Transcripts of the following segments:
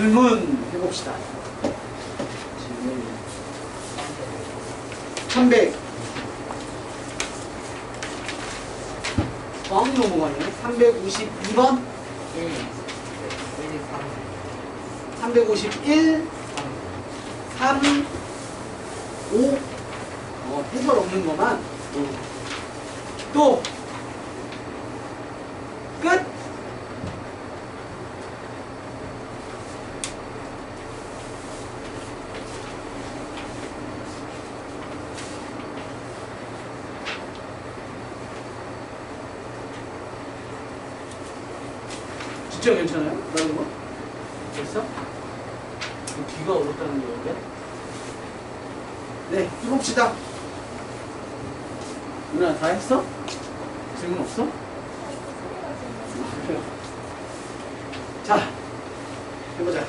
질문 해봅시다. 질문 300 뻥 넘어가네. 352번 351 3 5 해설 없는 것만 또 끝. 진짜 괜찮아요? 다른 거? 됐어? 뒤가 어렵다는 거야? 네, 해봅시다. 누나 다 했어? 질문 없어? 자, 해보자.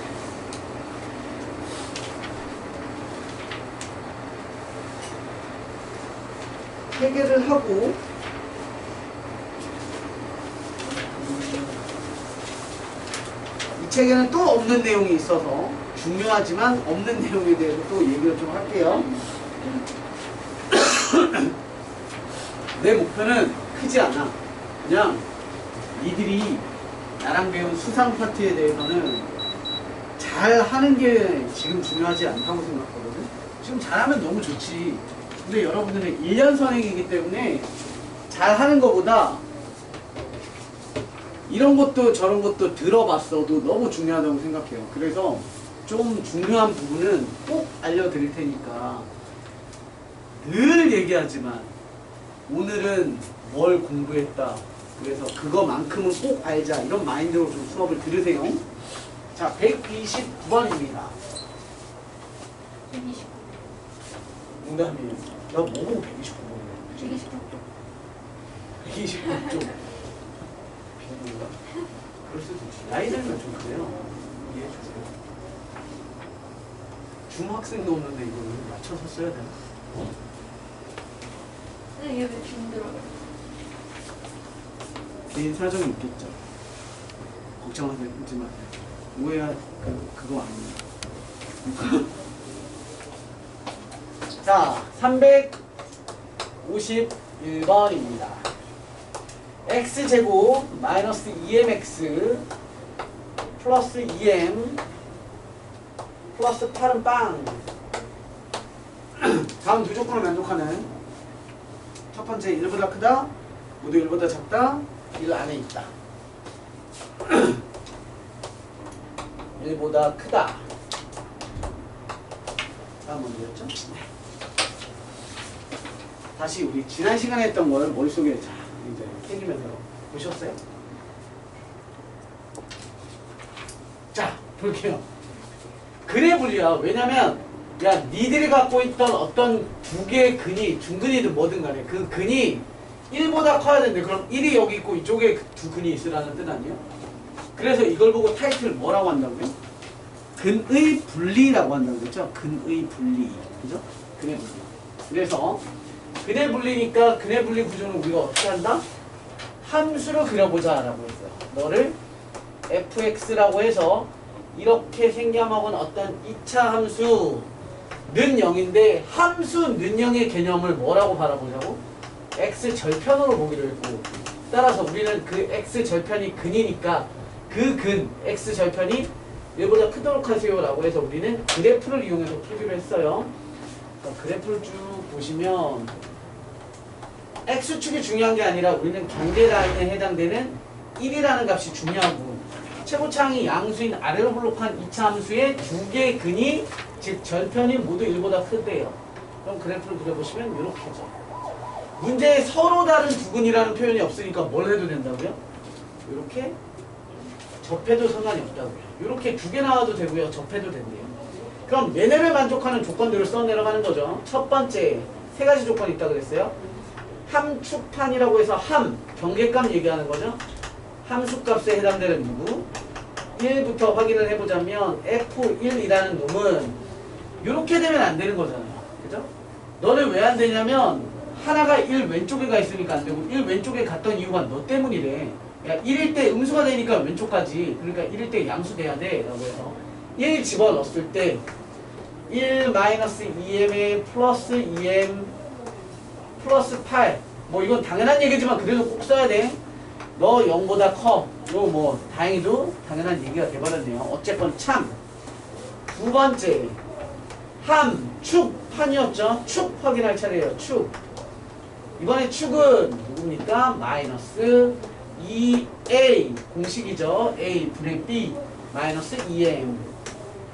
해결을 하고 이 책에는 또 없는 내용이 있어서 중요하지만 없는 내용에 대해서 또 얘기를 좀 할게요. 내 목표는 크지 않아. 그냥 니들이 나랑 배운 수상 파트에 대해서는 잘 하는 게 지금 중요하지 않다고 생각하거든. 지금 잘하면 너무 좋지. 근데 여러분들은 1년 선행이기 때문에 잘 하는 것보다 이런 것도 저런 것도 들어봤어도 너무 중요하다고 생각해요. 그래서 좀 중요한 부분은 꼭 알려드릴 테니까 늘 얘기하지만 오늘은 뭘 공부했다. 그래서 그거만큼은 꼭 알자. 이런 마인드로 좀 수업을 들으세요. 자, 129번입니다. 129. 농담이에요. 나 뭐고 129번이야? 129쪽. 129쪽. 비밀인가? 그럴 수도 있지. 나이 들면 좀 그래요. 이해해주세요. 중학생도 없는데 이걸 맞춰서 써야 되나? 근데 이게 왜 힘들어요? 개인 사정이 있겠죠. 걱정하지 마세요. 오해야 그거 아니에요. 자, 351번입니다. x제곱 마이너스 2mx 플러스 2m 플러스 8은 빵. 다음 두 조건을 만족하는 첫 번째 1보다 크다, 모두 1보다 작다, 1 안에 있다. 1보다 크다. 다음 문제였죠? 네. 다시 우리 지난 시간에 했던 걸 머릿속에 자 이제 땡기면서 보셨어요? 자, 볼게요. 그래 분리야. 왜냐면 야 니들이 갖고 있던 어떤 두 개의 근이 중근이든 뭐든 간에 그 근이 1보다 커야 되는데 그럼 1이 여기 있고 이쪽에 두 근이 있으라는 뜻 아니에요? 그래서 이걸 보고 타이틀 뭐라고 한다고요? 근의 분리라고 한다고 그랬죠? 근의 분리. 그죠? 근의 분리. 그래서 근의 분리니까 근의 분리 구조는 우리가 어떻게 한다? 함수로 그려보자 라고 했어요. 너를 fx라고 해서 이렇게 생겨먹은 어떤 2차 함수는 0인데 함수는 0의 개념을 뭐라고 바라보자고? x절편으로 보기로 했고 따라서 우리는 그 x절편이 근이니까 그 근, x절편이 1보다 크도록 하세요 라고 해서 우리는 그래프를 이용해서 풀기로 했어요. 그러니까 그래프를 쭉 보시면 x축이 중요한 게 아니라 우리는 경계 라인에 해당되는 1이라는 값이 중요하고 최고차항이 양수인 아래로 블록한 2차 함수의 두 개의 근이 즉 절편이 모두 1보다 크대요. 그럼 그래프를 그려보시면 이렇게죠. 문제에 서로 다른 두 근이라는 표현이 없으니까 뭘 해도 된다고요? 이렇게 접해도 상관이 없다고요. 이렇게 두 개 나와도 되고요. 접해도 된대요. 그럼 얘네를 만족하는 조건들을 써 내려가는 거죠. 첫 번째 세 가지 조건이 있다 그랬어요. 함축판이라고 해서 함, 경계값 얘기하는 거죠. 함수값에 해당되는 누구? 1부터 확인을 해보자면 F1이라는 놈은 이렇게 되면 안 되는 거잖아요. 그죠? 너는 왜 안 되냐면 하나가 1 왼쪽에 가 있으니까 안 되고 1 왼쪽에 갔던 이유가 너 때문이래. 야, 1일 때 음수가 되니까 왼쪽까지. 그러니까 1일 때 양수 돼야 돼. 라고 해서 1 집어넣었을 때 1 마이너스 2m에 플러스 2m 플러스 8 뭐 이건 당연한 얘기지만 그래도 꼭 써야 돼. 너 0보다 커. 이거 뭐 다행히도 당연한 얘기가 돼버렸네요. 어쨌건 참. 두 번째 함, 축, 판이었죠. 축 확인할 차례예요. 축. 이번에 축은 누굽니까? 마이너스 2a 공식이죠. a 분의 b 마이너스 2m에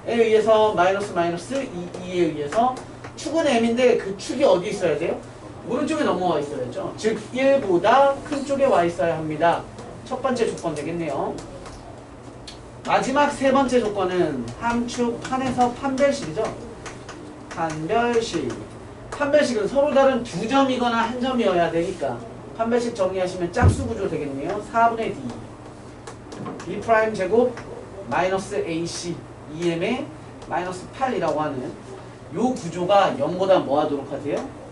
의해서 마이너스 2에 의해서 축은 m인데 그 축이 어디 있어야 돼요? 오른쪽에 넘어와 있어야죠. 즉 1보다 큰 쪽에 와 있어야 합니다. 첫 번째 조건 되겠네요. 마지막 세 번째 조건은 함축 판에서 판별식이죠. 판별식. 판별식은 서로 다른 두 점이거나 한 점이어야 되니까 판별식 정리하시면 짝수 구조 되겠네요. 4분의 d b' 제곱 마이너스 ac 2m에 마이너스 8이라고 하는 요 구조가 0보다 뭐 하도록 하세요?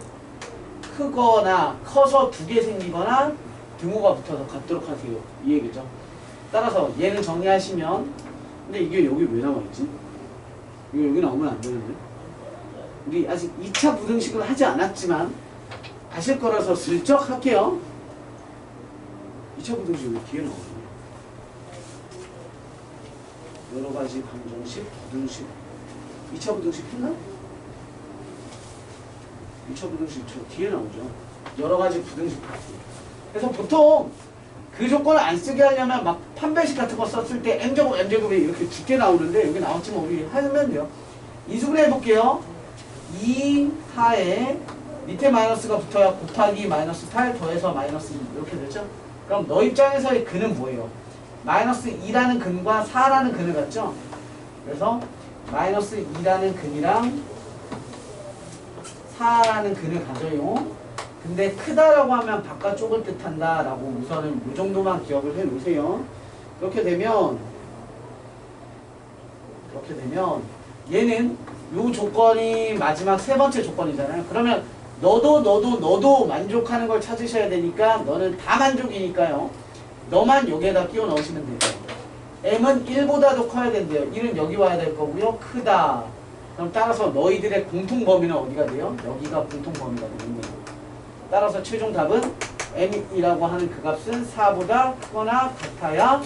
크거나 커서 두 개 생기거나 등호가 붙어서 같도록 하세요. 이 얘기죠. 따라서 얘는 정리하시면 근데 이게 여기 왜 나와있지? 이거 여기 나오면 안 되는데 우리 아직 2차 부등식을 하지 않았지만 아실 거라서 슬쩍 할게요. 2차 부등식 왜 뒤에 나오냐? 여러가지 방정식, 부등식 2차 부등식 했나? 2차 부등식 저 뒤에 나오죠. 여러가지 부등식 그래서 보통 그 조건을 안 쓰게 하려면 막 판별식 같은 거 썼을 때 m제곱, m제곱이 이렇게 짙게 나오는데 여기 나왔지만 우리 하면 돼요. 인수분 해볼게요. 2하에 밑에 마이너스가 붙어야 곱하기 마이너스 8 더해서 마이너스 2 이렇게 되죠. 그럼 너 입장에서의 근은 뭐예요? 마이너스 2라는 근과 4라는 근을 갖죠. 그래서 마이너스 2라는 근이랑 4라는 근을 가져요. 근데 크다라고 하면 바깥쪽을 뜻한다 라고 우선은 이 정도만 기억을 해 놓으세요. 그렇게 되면 얘는 이 조건이 마지막 세 번째 조건이잖아요. 그러면 너도 만족하는 걸 찾으셔야 되니까 너는 다 만족이니까요. 너만 여기에다 끼워 넣으시면 돼요. m은 1보다도 커야 된대요. 1은 여기 와야 될 거고요. 크다. 그럼 따라서 너희들의 공통 범위는 어디가 돼요? 여기가 공통 범위가 되겠네요. 따라서 최종 답은 m이라고 하는 그 값은 4보다 크거나 같아야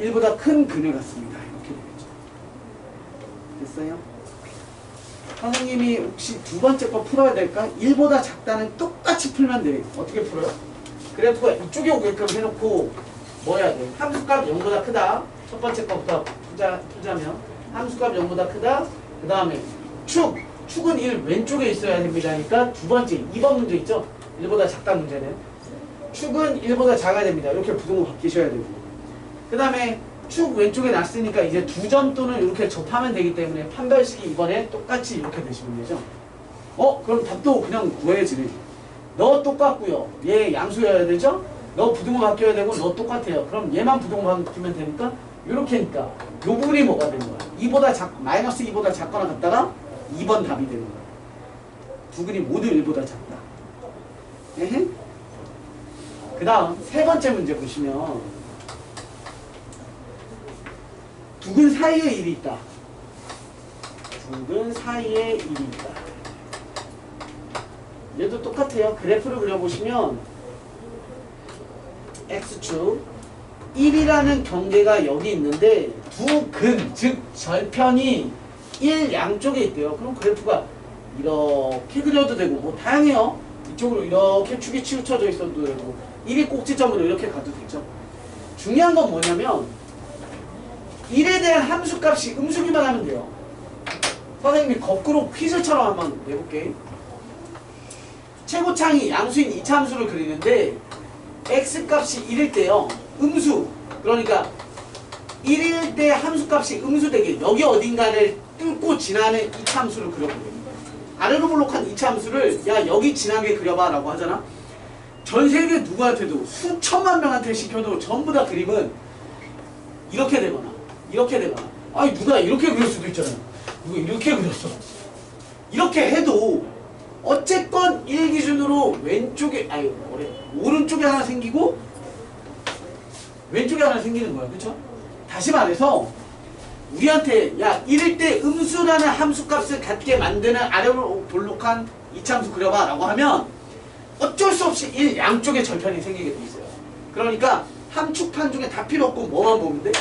1보다 큰 근을 갖습니다. 이렇게 되겠죠. 됐어요? 선생님이 혹시 두 번째 거 풀어야 될까? 1보다 작다는 똑같이 풀면 돼. 어떻게 풀어요? 그래프가 이쪽에 오게끔 해놓고 뭐 해야 돼? 함수값 0보다 크다. 첫 번째 거부터 풀자면 함수값 0보다 크다. 그 다음에 축은 1 왼쪽에 있어야 됩니다. 그러니까 두 번째 2번 문제 있죠? 1보다 작다 문제는 축은 1보다 작아야 됩니다. 이렇게 부등호 바뀌셔야 되고 그 다음에 축 왼쪽에 놨으니까 이제 두 점 또는 이렇게 접하면 되기 때문에 판별식이 이번에 똑같이 이렇게 되시면 되죠. 그럼 답도 그냥 구해지네. 너 똑같고요. 얘 양수여야 되죠? 너 부등호 바뀌어야 되고 너 똑같아요. 그럼 얘만 부등호 바뀌면 되니까 이렇게니까 요 부분이 뭐가 되는 거야? 마이너스 2보다 작거나 같다가 2번 답이 되는 거야. 두 근이 모두 1보다 작다. 그 다음 세 번째 문제 보시면 두 근 사이에 1이 있다. 두 근 사이에 1이 있다. 얘도 똑같아요. 그래프를 그려보시면 X축 1이라는 경계가 여기 있는데 두 근, 즉 절편이 1 양쪽에 있대요. 그럼 그래프가 이렇게 그려도 되고 뭐 다양해요. 이쪽으로 이렇게 축이 치우쳐져 있어도 되고 1이 꼭지점으로 이렇게 가도 되죠. 중요한 건 뭐냐면 1에 대한 함수값이 음수기만 하면 돼요. 선생님이 거꾸로 퀴즈처럼 한번 내볼게. 최고창이 양수인 2차 함수를 그리는데 x값이 1일 때요. 음수. 그러니까 1일 때 함수값이 음수되게 여기 어딘가를 뚫고 지나는 2차 함수를 그려보래요. 아래로 볼록한 2차 함수를 야 여기 지나게 그려봐 라고 하잖아. 전 세계 누구한테도 수천만 명한테 시켜도 전부 다 그림은 이렇게 되거나 아니 누가 이렇게 그릴 수도 있잖아요. 누가 이렇게 그렸어. 이렇게 해도 어쨌건 1 기준으로 오른쪽에 하나 생기고 왼쪽에 하나 생기는 거야. 그쵸? 다시 말해서 우리한테 야 이럴 때 음수라는 함수값을 갖게 만드는 아래로 볼록한 이차함수 그려봐 라고 하면 어쩔 수 없이 양쪽에 절편이 생기게 돼 있어요. 그러니까 함축판 중에 다 필요 없고 뭐만 보면 돼?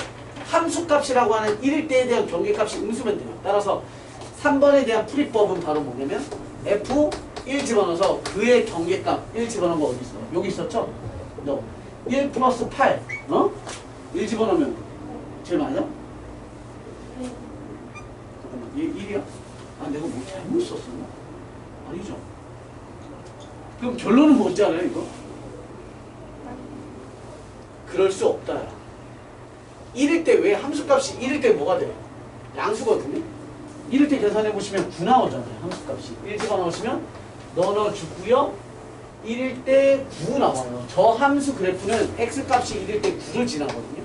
함수값이라고 하는 1일 때에 대한 경계값이 음수면 돼요. 따라서 3번에 대한 풀이법은 바로 뭐냐면 F1 집어넣어서 그의 경계값 1 집어넣은 거 어디 있어? 여기 있었죠? 너 1 플러스 8 1 집어넣으면 제일 맞아? 잠깐만 얘 1이야? 아 내가 뭐 잘못 썼었나? 아니죠. 그럼 결론은 뭔지 알아요 이거? 그럴 수 없다. 1일 때 왜 함수값이 1일 때 뭐가 돼요? 양수거든요. 1일 때 계산해보시면 9 나오잖아요. 함수값이 1 집어넣으시면 넣어주고요. 1일 때 9 나와요. 저 함수 그래프는 x값이 1일 때 9를 지나거든요.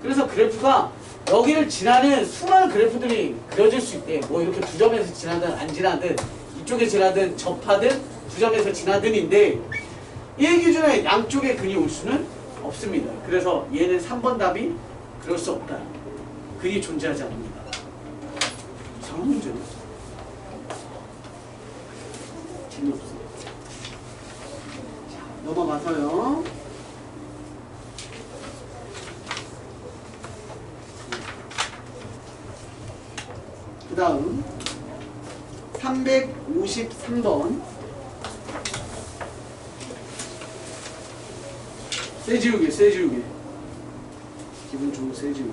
그래서 그래프가 여기를 지나는 수많은 그래프들이 그려질 수 있대. 뭐 이렇게 두 점에서 지나든 안 지나든 이쪽에 지나든 접하든 두 점에서 지나든인데 이 기준에 양쪽의 근이 올 수는 없습니다. 그래서 얘는 3번 답이 그럴 수 없다. 근이 존재하지 않습니다. 이상한 문제네. 재미없어. 자, 넘어가서요. 그 다음 353번 세지우개 기분 좋은 세지우개.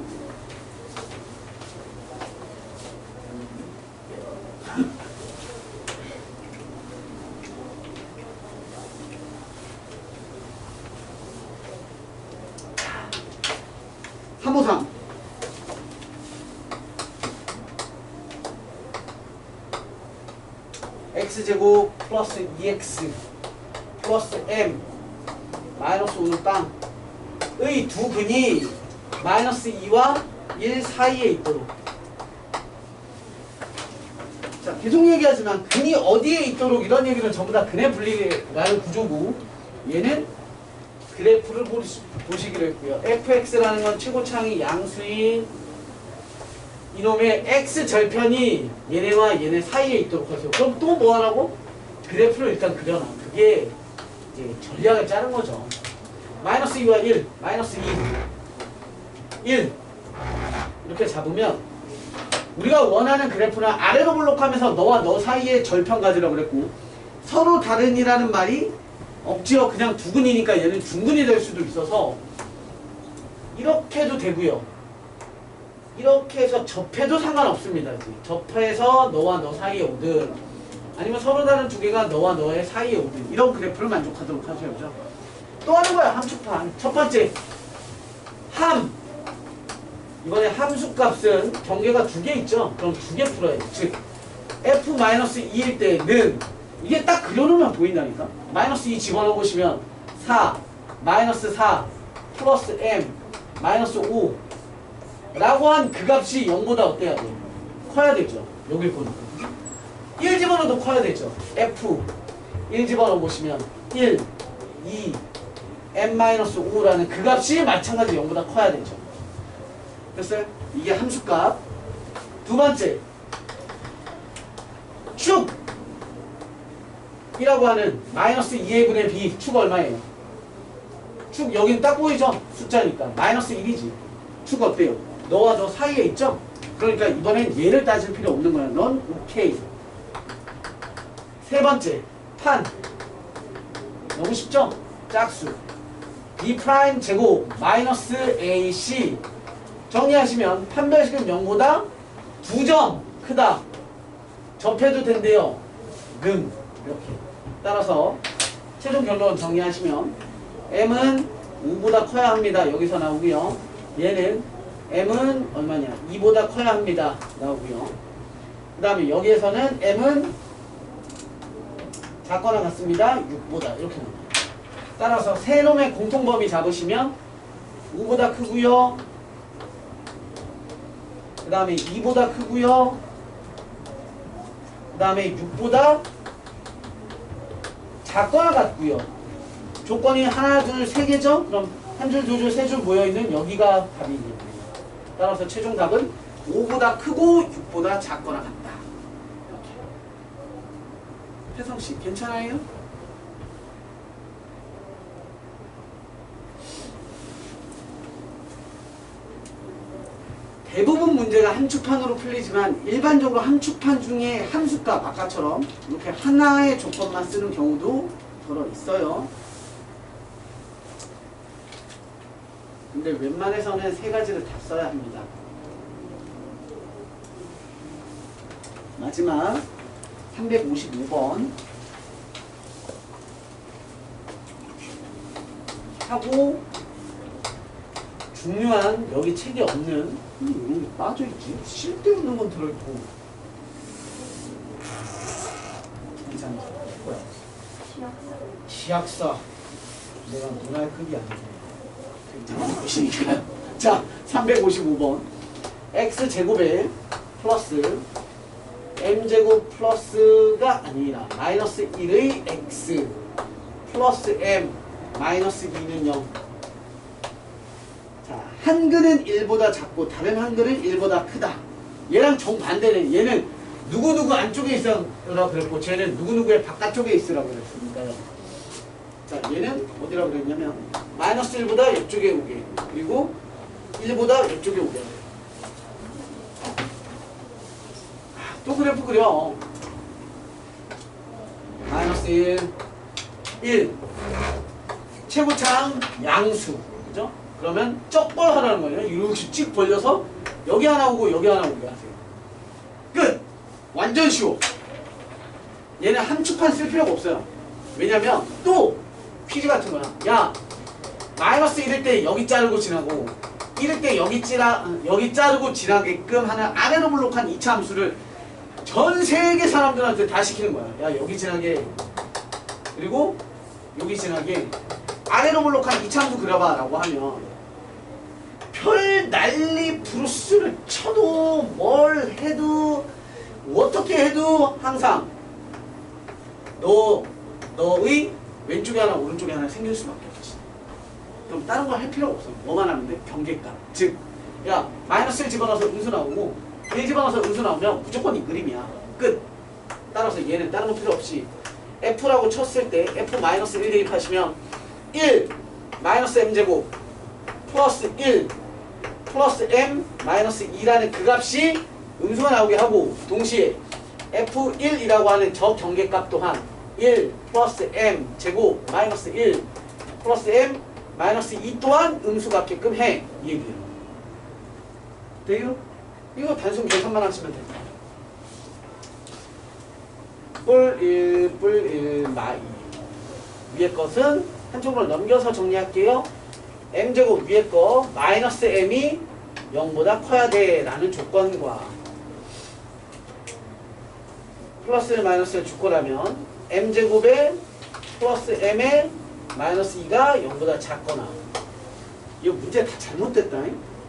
(353) x제곱 플러스 2x 플러스 m 마이너스 5는 빵의 두 근이 마이너스 2와 1 사이에 있도록. 자, 계속 얘기하지만 근이 어디에 있도록 이런 얘기는 전부 다 근의 분리라는 구조고 얘는 그래프를 보시기로 했고요. fx라는 건 최고차항이 양수인 이놈의 x 절편이 얘네와 얘네 사이에 있도록 하세요. 그럼 또 뭐 하라고? 그래프를 일단 그려놔. 그게 이제 전략을 짜는 거죠. 마이너스 2와 1, 마이너스 2, 1 이렇게 잡으면 우리가 원하는 그래프는 아래로 볼록하면서 너와 너 사이에 절편 가지라고 그랬고 서로 다른이라는 말이 억지로 그냥 두근이니까 얘는 중근이 될 수도 있어서 이렇게 해도 되고요. 이렇게 해서 접해도 상관없습니다. 접해서 너와 너 사이에 오든 아니면 서로 다른 두 개가 너와 너의 사이에 오든 이런 그래프를 만족하도록 하셔야죠. 또 하는 거야. 함축판. 첫 번째 함. 이번에 함수값은 경계가 두 개 있죠. 그럼 두 개 풀어야 돼. 즉 f-2일 때는 이게 딱 그려놓으면 보인다니까. 마이너스 2 집어넣어 보시면 4 마이너스 4 플러스 m 마이너스 5 라고 한 그 값이 0보다 어때야 돼? 커야 되죠. 여길 보니까 1 집어넣어도 커야 되죠. f 1 집어넣어 보시면 1 2 m-5라는 그 값이 마찬가지 0보다 커야 되죠. 됐어요? 이게 함수값. 두 번째 축이라고 하는 마이너스 2의 분의 b. 축 얼마예요? 축 여긴 딱 보이죠? 숫자니까 마이너스 1이지. 축 어때요? 너와 너 사이에 있죠? 그러니까 이번엔 얘를 따질 필요 없는 거야. 넌 오케이. 세 번째 판. 너무 쉽죠? 짝수 b 프라임 제곱 마이너스 ac. 정리하시면 판별식은 0보다 2점 크다. 접해도 된대요. 금. 이렇게. 따라서 최종 결론 정리하시면 m은 5보다 커야 합니다. 여기서 나오고요. 얘는 m은 얼마냐? 2보다 커야 합니다. 나오고요. 그 다음에 여기에서는 m은 작거나 같습니다. 6보다 이렇게 나옵니다. 따라서 세 놈의 공통범위 잡으시면 5보다 크고요. 그 다음에 2보다 크고요. 그 다음에 6보다 작거나 같고요. 조건이 하나, 둘, 세 개죠? 그럼 한 줄, 두 줄, 세 줄 모여있는 여기가 답이겠네요. 따라서 최종 답은 5보다 크고 6보다 작거나 같다. 이렇게. 혜성씨 괜찮아요? 대부분 문제가 함축판으로 풀리지만 일반적으로 함축판 중에 함수값 아까처럼 이렇게 하나의 조건만 쓰는 경우도 더러 있어요. 근데 웬만해서는 세 가지를 다 써야 합니다. 마지막 355번 하고 중요한 여기 책에 없는 이런 게 빠져있지? 쓸데없는 건 들어있고 이상해. 뭐야? 지약사 내가 논할 급이 아니고 자 355번 x제곱에 플러스 m제곱 플러스가 아니라 마이너스 1의 x 플러스 m 마이너스 2는 0. 자, 한글은 1보다 작고 다른 한글은 1보다 크다. 얘랑 정반대는 얘는 누구누구 안쪽에 있으라고 그랬고 쟤는 누구누구의 바깥쪽에 있으라고 그랬으니까요. 자, 얘는 어디라고 그랬냐면 마이너스 1보다 이쪽에 오게 그리고 1보다 이쪽에 오게. 또 그래프 그려. 마이너스 1 최고창 양수 그죠? 그러면 적벌 하라는 거예요. 이렇게 찍 벌려서 여기 하나 오고 여기 하나 오게 하세요. 끝! 완전 쉬워. 얘는 함축판 쓸 필요가 없어요. 왜냐면 또 퀴즈 같은 거야. 야 마이너스 1일 때 여기 자르고 지나고 1일 때 여기 자르고 지나게끔 하는 아래로 블록한 2차 함수를 전 세계 사람들한테 다 시키는 거야. 야 여기 지나게 그리고 여기 지나게 아래로 블록한 2차 함수 그려봐 라고 하면 별 난리 브루스를 쳐도 뭘 해도 어떻게 해도 항상 너의 왼쪽에 하나 오른쪽에 하나 생길 수밖에 없지. 그럼 다른 거 할 필요가 없어. 뭐만 하면 돼? 경계값. 즉 야 마이너스 1 집어넣어서 음수 나오고 1 집어넣어서 음수 나오면 무조건 이 그림이야. 끝. 따라서 얘는 다른 거 필요 없이 F라고 쳤을 때 F-1 대입하시면 1 마이너스 m제곱 플러스 1 플러스 m 마이너스 2라는 그 값이 음수가 나오게 하고 동시에 F1이라고 하는 저 경계값 또한 1 플러스 m 제곱 마이너스 1 플러스 m 마이너스 2 또한 음수 같게끔 해. 이 얘기예요. 돼요? 이거 단순 계산만 하시면 됩니다. 뿔 1, 뿔 1, 마 2. 위에 것은 한쪽으로 넘겨서 정리할게요. m제곱 위에 거 마이너스 m이 0보다 커야 돼 라는 조건과 플러스를 마이너스를 줄 거라면 m제곱에 플러스 m에 마이너스 2가 0보다 작거나. 이거 문제 다 잘못됐다.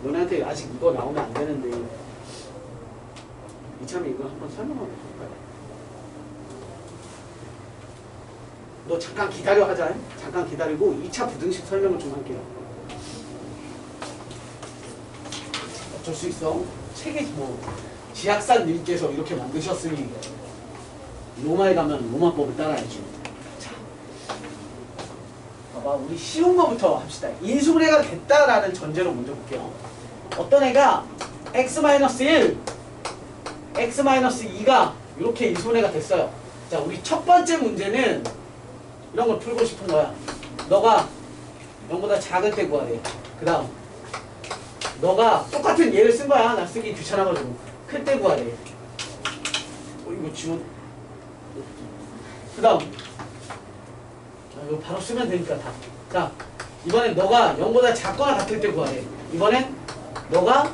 너네한테 아직 이거 나오면 안 되는데 이참에 이거 한번 설명하고 볼까요? 너 잠깐 기다려 하자. 잠깐 기다리고 2차 부등식 설명을 좀 할게요. 어쩔 수 있어. 책에 뭐 지학사님께서 이렇게 만드셨으니 로마에 가면 로마법을 따라야지. 자, 봐봐. 우리 쉬운 거부터 합시다. 인수분해가 됐다라는 전제로 먼저 볼게요. 어떤 애가 x-1, x-2가 이렇게 인수분해가 됐어요. 자, 우리 첫 번째 문제는 이런 걸 풀고 싶은 거야. 너가 0보다 작을 때 구하래. 그 다음 너가 똑같은 예를 쓴 거야. 나 쓰기 귀찮아가지고. 클 때 구하래. 이거 지워. 그 다음 이거 바로 쓰면 되니까 다. 자, 이번엔 너가 0보다 작거나 같을 때 구하래. 이번엔 너가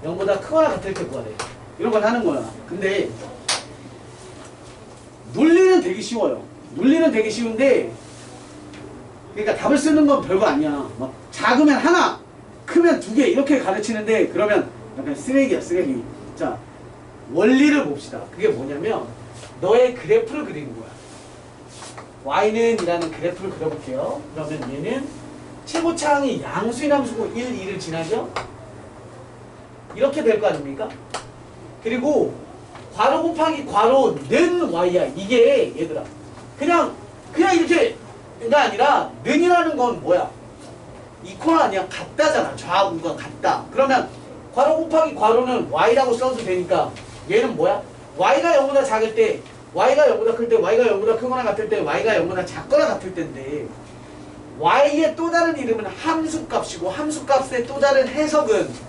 0보다 크거나 같을 때 구하래. 이런 걸 하는 거야. 근데 논리는 되게 쉬워요. 논리는 되게 쉬운데 그러니까 답을 쓰는 건 별거 아니야. 막 작으면 하나, 크면 2개 이렇게 가르치는데 그러면 약간 쓰레기야, 쓰레기. 자, 원리를 봅시다. 그게 뭐냐면 너의 그래프를 그리는 거야. y는 이라는 그래프를 그려볼게요. 그러면 얘는 최고차항이 양수인 함수고 1, 2를 지나죠? 이렇게 될 거 아닙니까? 그리고 괄호 곱하기 괄호는 y야. 이게 얘들아 그냥 이렇게가 아니라 는이라는 건 뭐야? 이퀄 아니야? 같다잖아. 좌우가 같다. 그러면 괄호 곱하기 괄호는 y라고 써도 되니까 얘는 뭐야? y가 0보다 작을 때 y가 0보다 클 때 y가 0보다 크거나 같을 때 y가 0보다 작거나 같을 때인데 y의 또 다른 이름은 함수값이고 함수값의 또 다른 해석은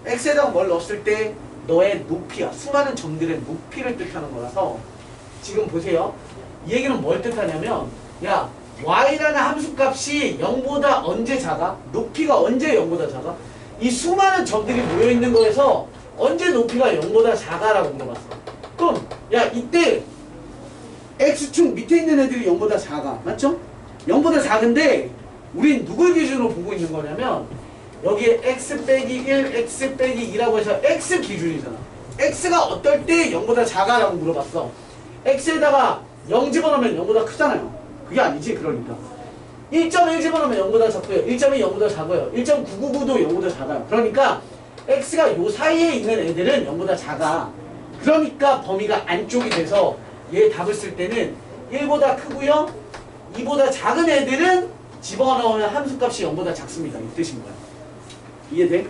x에다가 뭘 넣었을 때 너의 높이야. 수많은 점들의 높이를 뜻하는 거라서 지금 보세요. 이 얘기는 뭘 뜻하냐면 야 y라는 함수값이 0보다 언제 작아? 높이가 언제 0보다 작아? 이 수많은 점들이 모여있는 거에서 언제 높이가 0보다 작아라고 물어봤어. 그럼 야 이때 x축 밑에 있는 애들이 0보다 작아. 맞죠? 0보다 작은데 우린 누굴 기준으로 보고 있는 거냐면 여기에 x 빼기 1, x 빼기 2라고 해서 x 기준이잖아. x가 어떨 때 0보다 작아라고 물어봤어. x에다가 0 집어넣으면 0보다 크잖아요. 그게 아니지. 그러니까 1.1 집어넣으면 0보다 작고요. 1.2 0보다 작아요. 1.999도 0보다 작아요. 그러니까 x가 요 사이에 있는 애들은 0보다 작아. 그러니까 범위가 안쪽이 돼서 얘 답을 쓸 때는 1보다 크고요. 2보다 작은 애들은 집어넣으면 함수값이 0보다 작습니다. 이 뜻인 거야. 이해돼?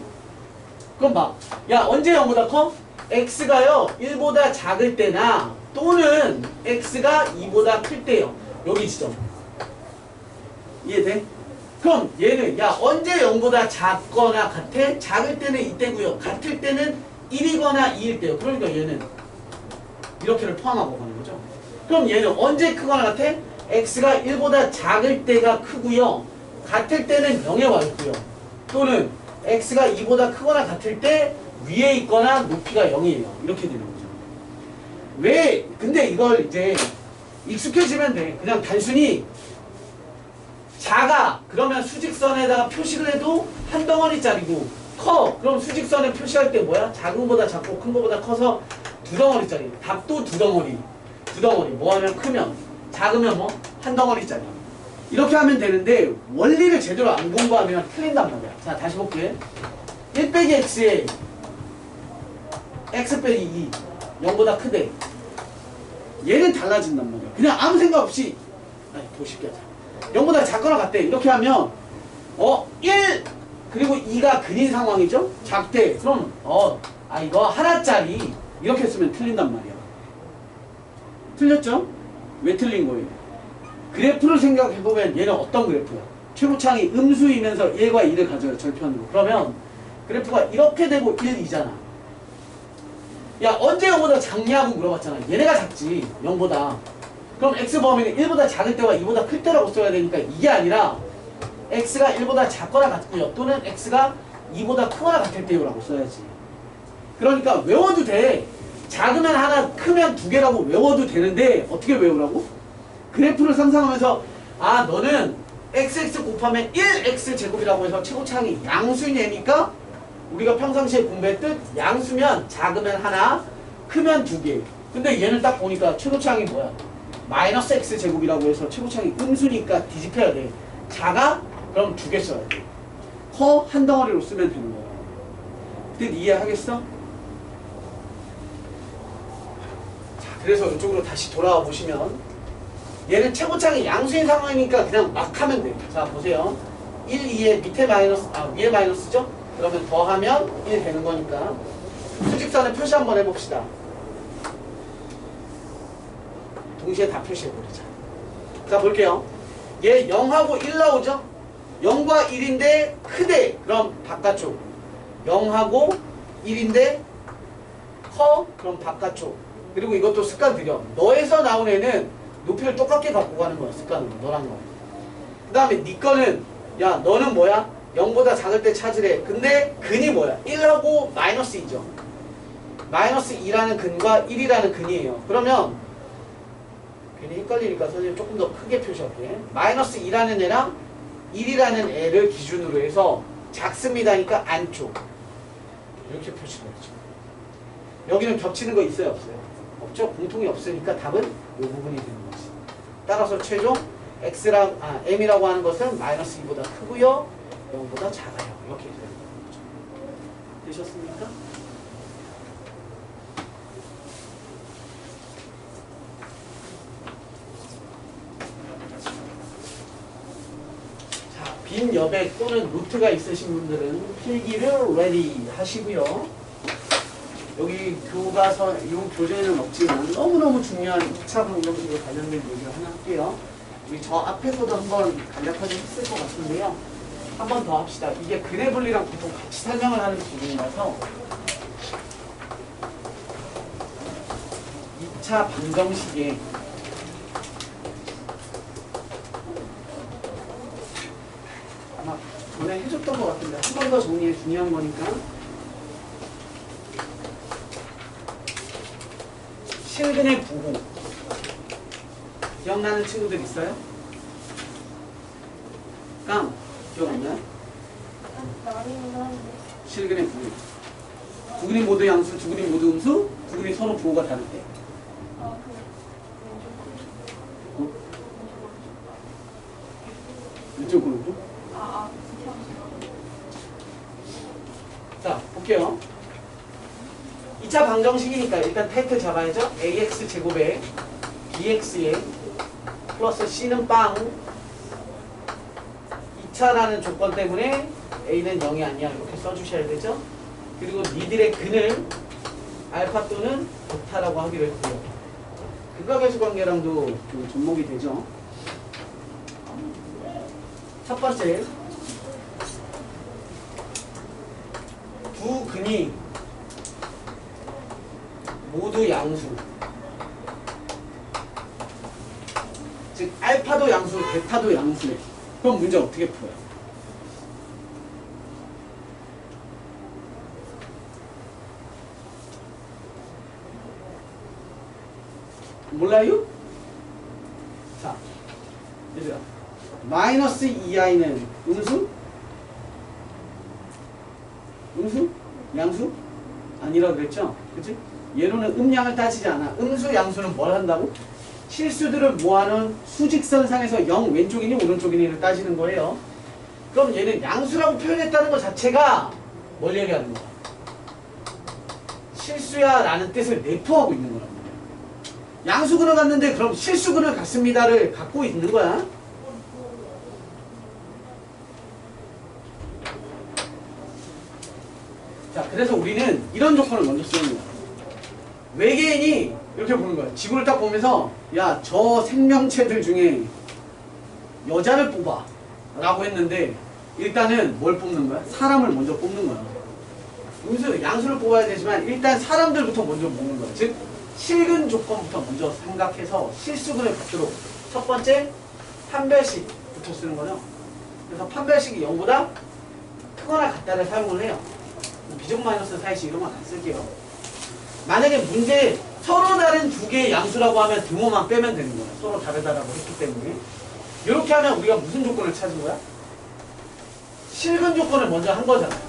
그럼 봐. 야 언제 0보다 커? x가요 1보다 작을 때나 또는 x가 2보다 클 때요. 여기 지점. 이해돼? 그럼 얘는 야 언제 0보다 작거나 같아? 작을 때는 이때고요. 같을 때는 1이거나 2일 때요. 그러니까 얘는 이렇게를 포함하고 가는 거죠. 그럼 얘는 언제 크거나 같아? x가 1보다 작을 때가 크고요. 같을 때는 0에 와 있고요. 또는 x가 2보다 크거나 같을 때 위에 있거나 높이가 0이에요. 이렇게 되는 거죠. 왜? 근데 이걸 이제 익숙해지면 돼. 그냥 단순히 작아. 그러면 수직선에다가 표시를 해도 한 덩어리짜리고 커. 그럼 수직선에 표시할 때 뭐야? 작은 거보다 작고 큰 거보다 커서 두 덩어리짜리. 답도 두 덩어리. 두 덩어리. 뭐 하면 크면 작으면 뭐? 한 덩어리짜리. 이렇게 하면 되는데 원리를 제대로 안 공부하면 틀린단 말이야. 자 다시 볼게. 1 빼기 x에 x 빼기 2 0보다 크대. 얘는 달라진단 말이야. 그냥 아무 생각 없이 더 쉽게 하자. 0보다 작거나 같대. 이렇게 하면 1 그리고 2가 근인 상황이죠. 작대. 그럼 이거 하나짜리 이렇게 쓰면 틀린단 말이야. 틀렸죠? 왜 틀린 거예요? 그래프를 생각해보면 얘는 어떤 그래프야? 최고창이 음수이면서 1과 2를 가져요. 절편으로. 그러면 그래프가 이렇게 되고 1, 2잖아. 야 언제 0보다 작냐고 물어봤잖아. 얘네가 작지. 0보다. 그럼 x 범위는 1보다 작을 때와 2보다 클 때라고 써야 되니까 이게 아니라 x가 1보다 작거나 같고요. 또는 x가 2보다 크거나 같을 때요라고 써야지. 그러니까 외워도 돼. 작으면 하나, 크면 두 개라고 외워도 되는데 어떻게 외우라고? 그래프를 상상하면서 너는 xx 곱하면 1x 제곱이라고 해서 최고차항이 양수인 애니까 우리가 평상시에 공부했듯 양수면 작으면 하나, 크면 두 개. 근데 얘는 딱 보니까 최고차항이 뭐야? 마이너스 x 제곱이라고 해서 최고차항이 음수니까 뒤집혀야 돼. 작아? 그럼 두 개 써야 돼. 커? 한 덩어리로 쓰면 되는 거야. 근데 이해하겠어? 자, 그래서 이쪽으로 다시 돌아와 보시면 얘는 최고차항이 양수인 상황이니까 그냥 막 하면 돼. 자 보세요. 1, 2에 밑에 마이너스, 위에 마이너스죠? 그러면 더하면 1 되는 거니까 수직선에 표시 한번 해봅시다. 동시에 다 표시해버리자. 자 볼게요. 얘 0하고 1 나오죠? 0과 1인데 크대. 그럼 바깥쪽. 0하고 1인데 커? 그럼 바깥쪽. 그리고 이것도 습관 들여. 너에서 나온 애는 높이를 똑같게 갖고 가는 거야. 습관으로. 너랑 너. 그 다음에 니 거는 야 너는 뭐야? 0보다 작을 때 찾으래. 근데 근이 뭐야? 1하고 마이너스 2죠. 마이너스 2라는 근과 1이라는 근이에요. 그러면 괜히 헷갈리니까 선생님 조금 더 크게 표시할게. 마이너스 2라는 애랑 1이라는 애를 기준으로 해서 작습니다니까 안쪽. 이렇게 표시해야죠. 여기는 겹치는 거 있어요? 없어요? 없죠? 공통이 없으니까 답은 이 부분이 되는 거지. 따라서 최종 m이라고 하는 것은 마이너스 2보다 크고요. 0보다 작아요. 이렇게 되는 거죠. 되셨습니까? 자, 빈 여백 또는 노트가 있으신 분들은 필기를 레디 하시고요. 여기 교과서, 이 교재는 없지만 너무너무 중요한 2차 방정식에 관련된 얘기를 하나 할게요. 우리 저 앞에서도 한번 간략하게 했을 것 같은데요. 한 번 더 합시다. 이게 그래블리랑 보통 같이 설명을 하는 부분이라서 2차 방정식에 아마 전에 해줬던 것 같은데 한 번 더 정리해 중요한 거니까 실근의 부호 기억나는 친구들 있어요? 깡 기억 안 나요? 나는 하는데. 실근의 부호 두 그림 모두 양수, 두 그림 모두 음수, 두 그림 서로 부호가 다를 때 아, 그 왼쪽 왼쪽 오른쪽? 진짜. 자 볼게요. 2차 방정식이니까 일단 타이틀 잡아야죠. ax 제곱에 bx에 플러스 c는 빵 2차라는 조건 때문에 a는 0이 아니야 이렇게 써주셔야 되죠. 그리고 니들의 근을 알파 또는 베타라고 하기로 했고요. 극각계수 관계랑도 좀 접목이 되죠. 첫 번째 두 근이 모두 양수 즉 알파도 양수, 베타도 양수네. 그럼 문제 어떻게 풀어요? 몰라요? 자, 얘들아 마이너스 2i는 음수? 음수? 양수? 아니라고 그랬죠? 그치? 얘로는 음량을 따지지 않아. 음수, 양수는 뭘 한다고? 실수들을 모아놓은 수직선상에서 0 왼쪽이니 오른쪽이니를 따지는 거예요. 그럼 얘는 양수라고 표현했다는 것 자체가 뭘 얘기하는 거야? 실수야 라는 뜻을 내포하고 있는 거란 말이야. 양수근을 갖는데 그럼 실수근을 갖습니다를 갖고 있는 거야. 자, 그래서 우리는 이런 조건을 먼저 쓰는 거야. 외계인이 이렇게 보는 거야. 지구를 딱 보면서 야, 저 생명체들 중에 여자를 뽑아 라고 했는데 일단은 뭘 뽑는 거야? 사람을 먼저 뽑는 거야. 음수, 양수를 뽑아야 되지만 일단 사람들부터 먼저 뽑는 거야. 즉 실근 조건부터 먼저 생각해서 실수근을 갖도록 첫 번째 판별식부터 쓰는 거죠. 그래서 판별식이 0보다 크거나 같다를 사용을 해요. 비정 마이너스 사이식 이런 건 안 쓸게요. 만약에 문제 서로 다른 두 개의 양수라고 하면 등호만 빼면 되는 거야. 서로 다르다라고 했기 때문에. 이렇게 하면 우리가 무슨 조건을 찾은 거야? 실근 조건을 먼저 한 거잖아요.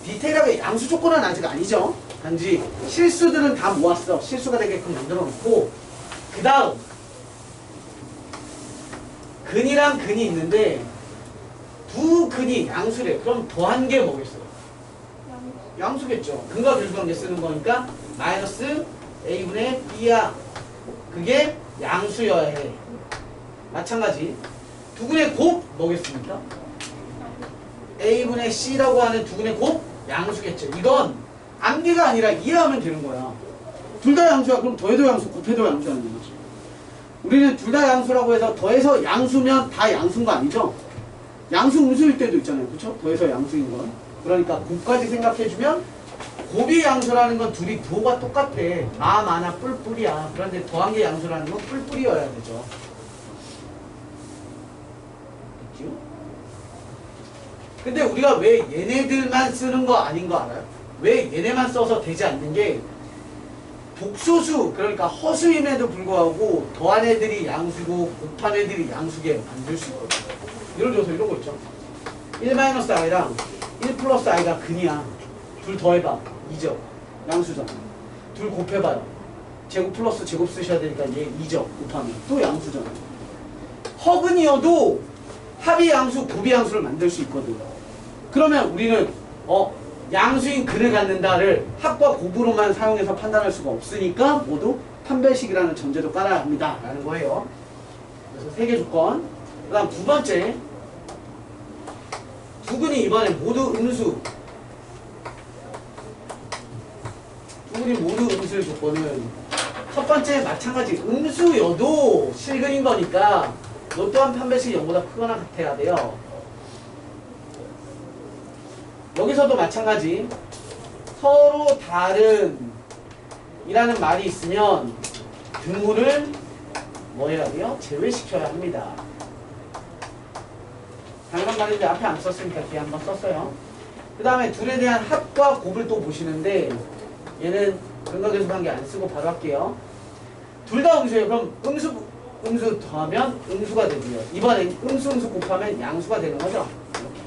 디테일하게 양수 조건은 아직 아니죠. 단지 실수들은 다 모았어. 실수가 되게끔 만들어 놓고 그 다음 근이랑 근이 있는데 두 근이 양수래. 그럼 더한 게 뭐겠어요? 양수겠죠. 근과 결수관계 쓰는 거니까 마이너스 a분의 b야. 그게 양수여야 해. 마찬가지 두 근의 곱 뭐겠습니까? a분의 c라고 하는 두 근의 곱 양수겠죠. 이건 암기가 아니라 이해하면 되는 거야. 둘 다 양수야. 그럼 더해도 양수, 곱해도 양수라는 거지. 우리는 둘 다 양수라고 해서 더해서 양수면 다 양수인 거 아니죠? 양수 음수일 때도 있잖아요. 그렇죠? 더해서 양수인 건. 그러니까 곱까지 생각해주면 곱이 양수라는 건 둘이 부호가 똑같아. 마, 마나, 뿔뿔이야. 그런데 더한 게 양수라는 건 뿔뿔이어야 되죠. 그렇죠? 근데 우리가 왜 얘네들만 쓰는 거 아닌 거 알아요? 왜 얘네만 써서 되지 않는 게 복소수, 그러니까 허수임에도 불구하고 더한 애들이 양수고 곱한 애들이 양수게 만들 수 있거든요. 예를 들어서 이런 거 있죠. 1-i랑 1 플러스 i가 근이야. 둘 더해봐. 2죠. 양수잖아. 둘 곱해봐요. 제곱 플러스 제곱 쓰셔야 되니까 얘 2죠. 곱하면. 또 양수잖아. 허근이어도 합이 양수, 곱이 양수를 만들 수 있거든요. 그러면 우리는 양수인 근을 갖는다를 합과 곱으로만 사용해서 판단할 수가 없으니까 모두 판별식이라는 전제도 깔아야 합니다 라는 거예요. 그래서 3개 조건. 그 다음 두 번째, 두 근이 이번에 모두 음수. 두 근이 모두 음수의 조건은 첫 번째 마찬가지 음수여도 실근인 거니까 너 또한 판별식이 0보다 크거나 같아야 돼요. 여기서도 마찬가지 서로 다른 이라는 말이 있으면 등호를 뭐 해야 돼요? 제외시켜야 합니다. 당연한 말인데 앞에 안 썼으니까 뒤에 한번 썼어요. 그 다음에 둘에 대한 합과 곱을 또 보시는데 얘는 근거계속한 게 안 쓰고 바로 할게요. 둘 다 음수예요. 그럼 음수 더하면 음수가 되고요. 이번엔 음수 곱하면 양수가 되는 거죠. 이렇게.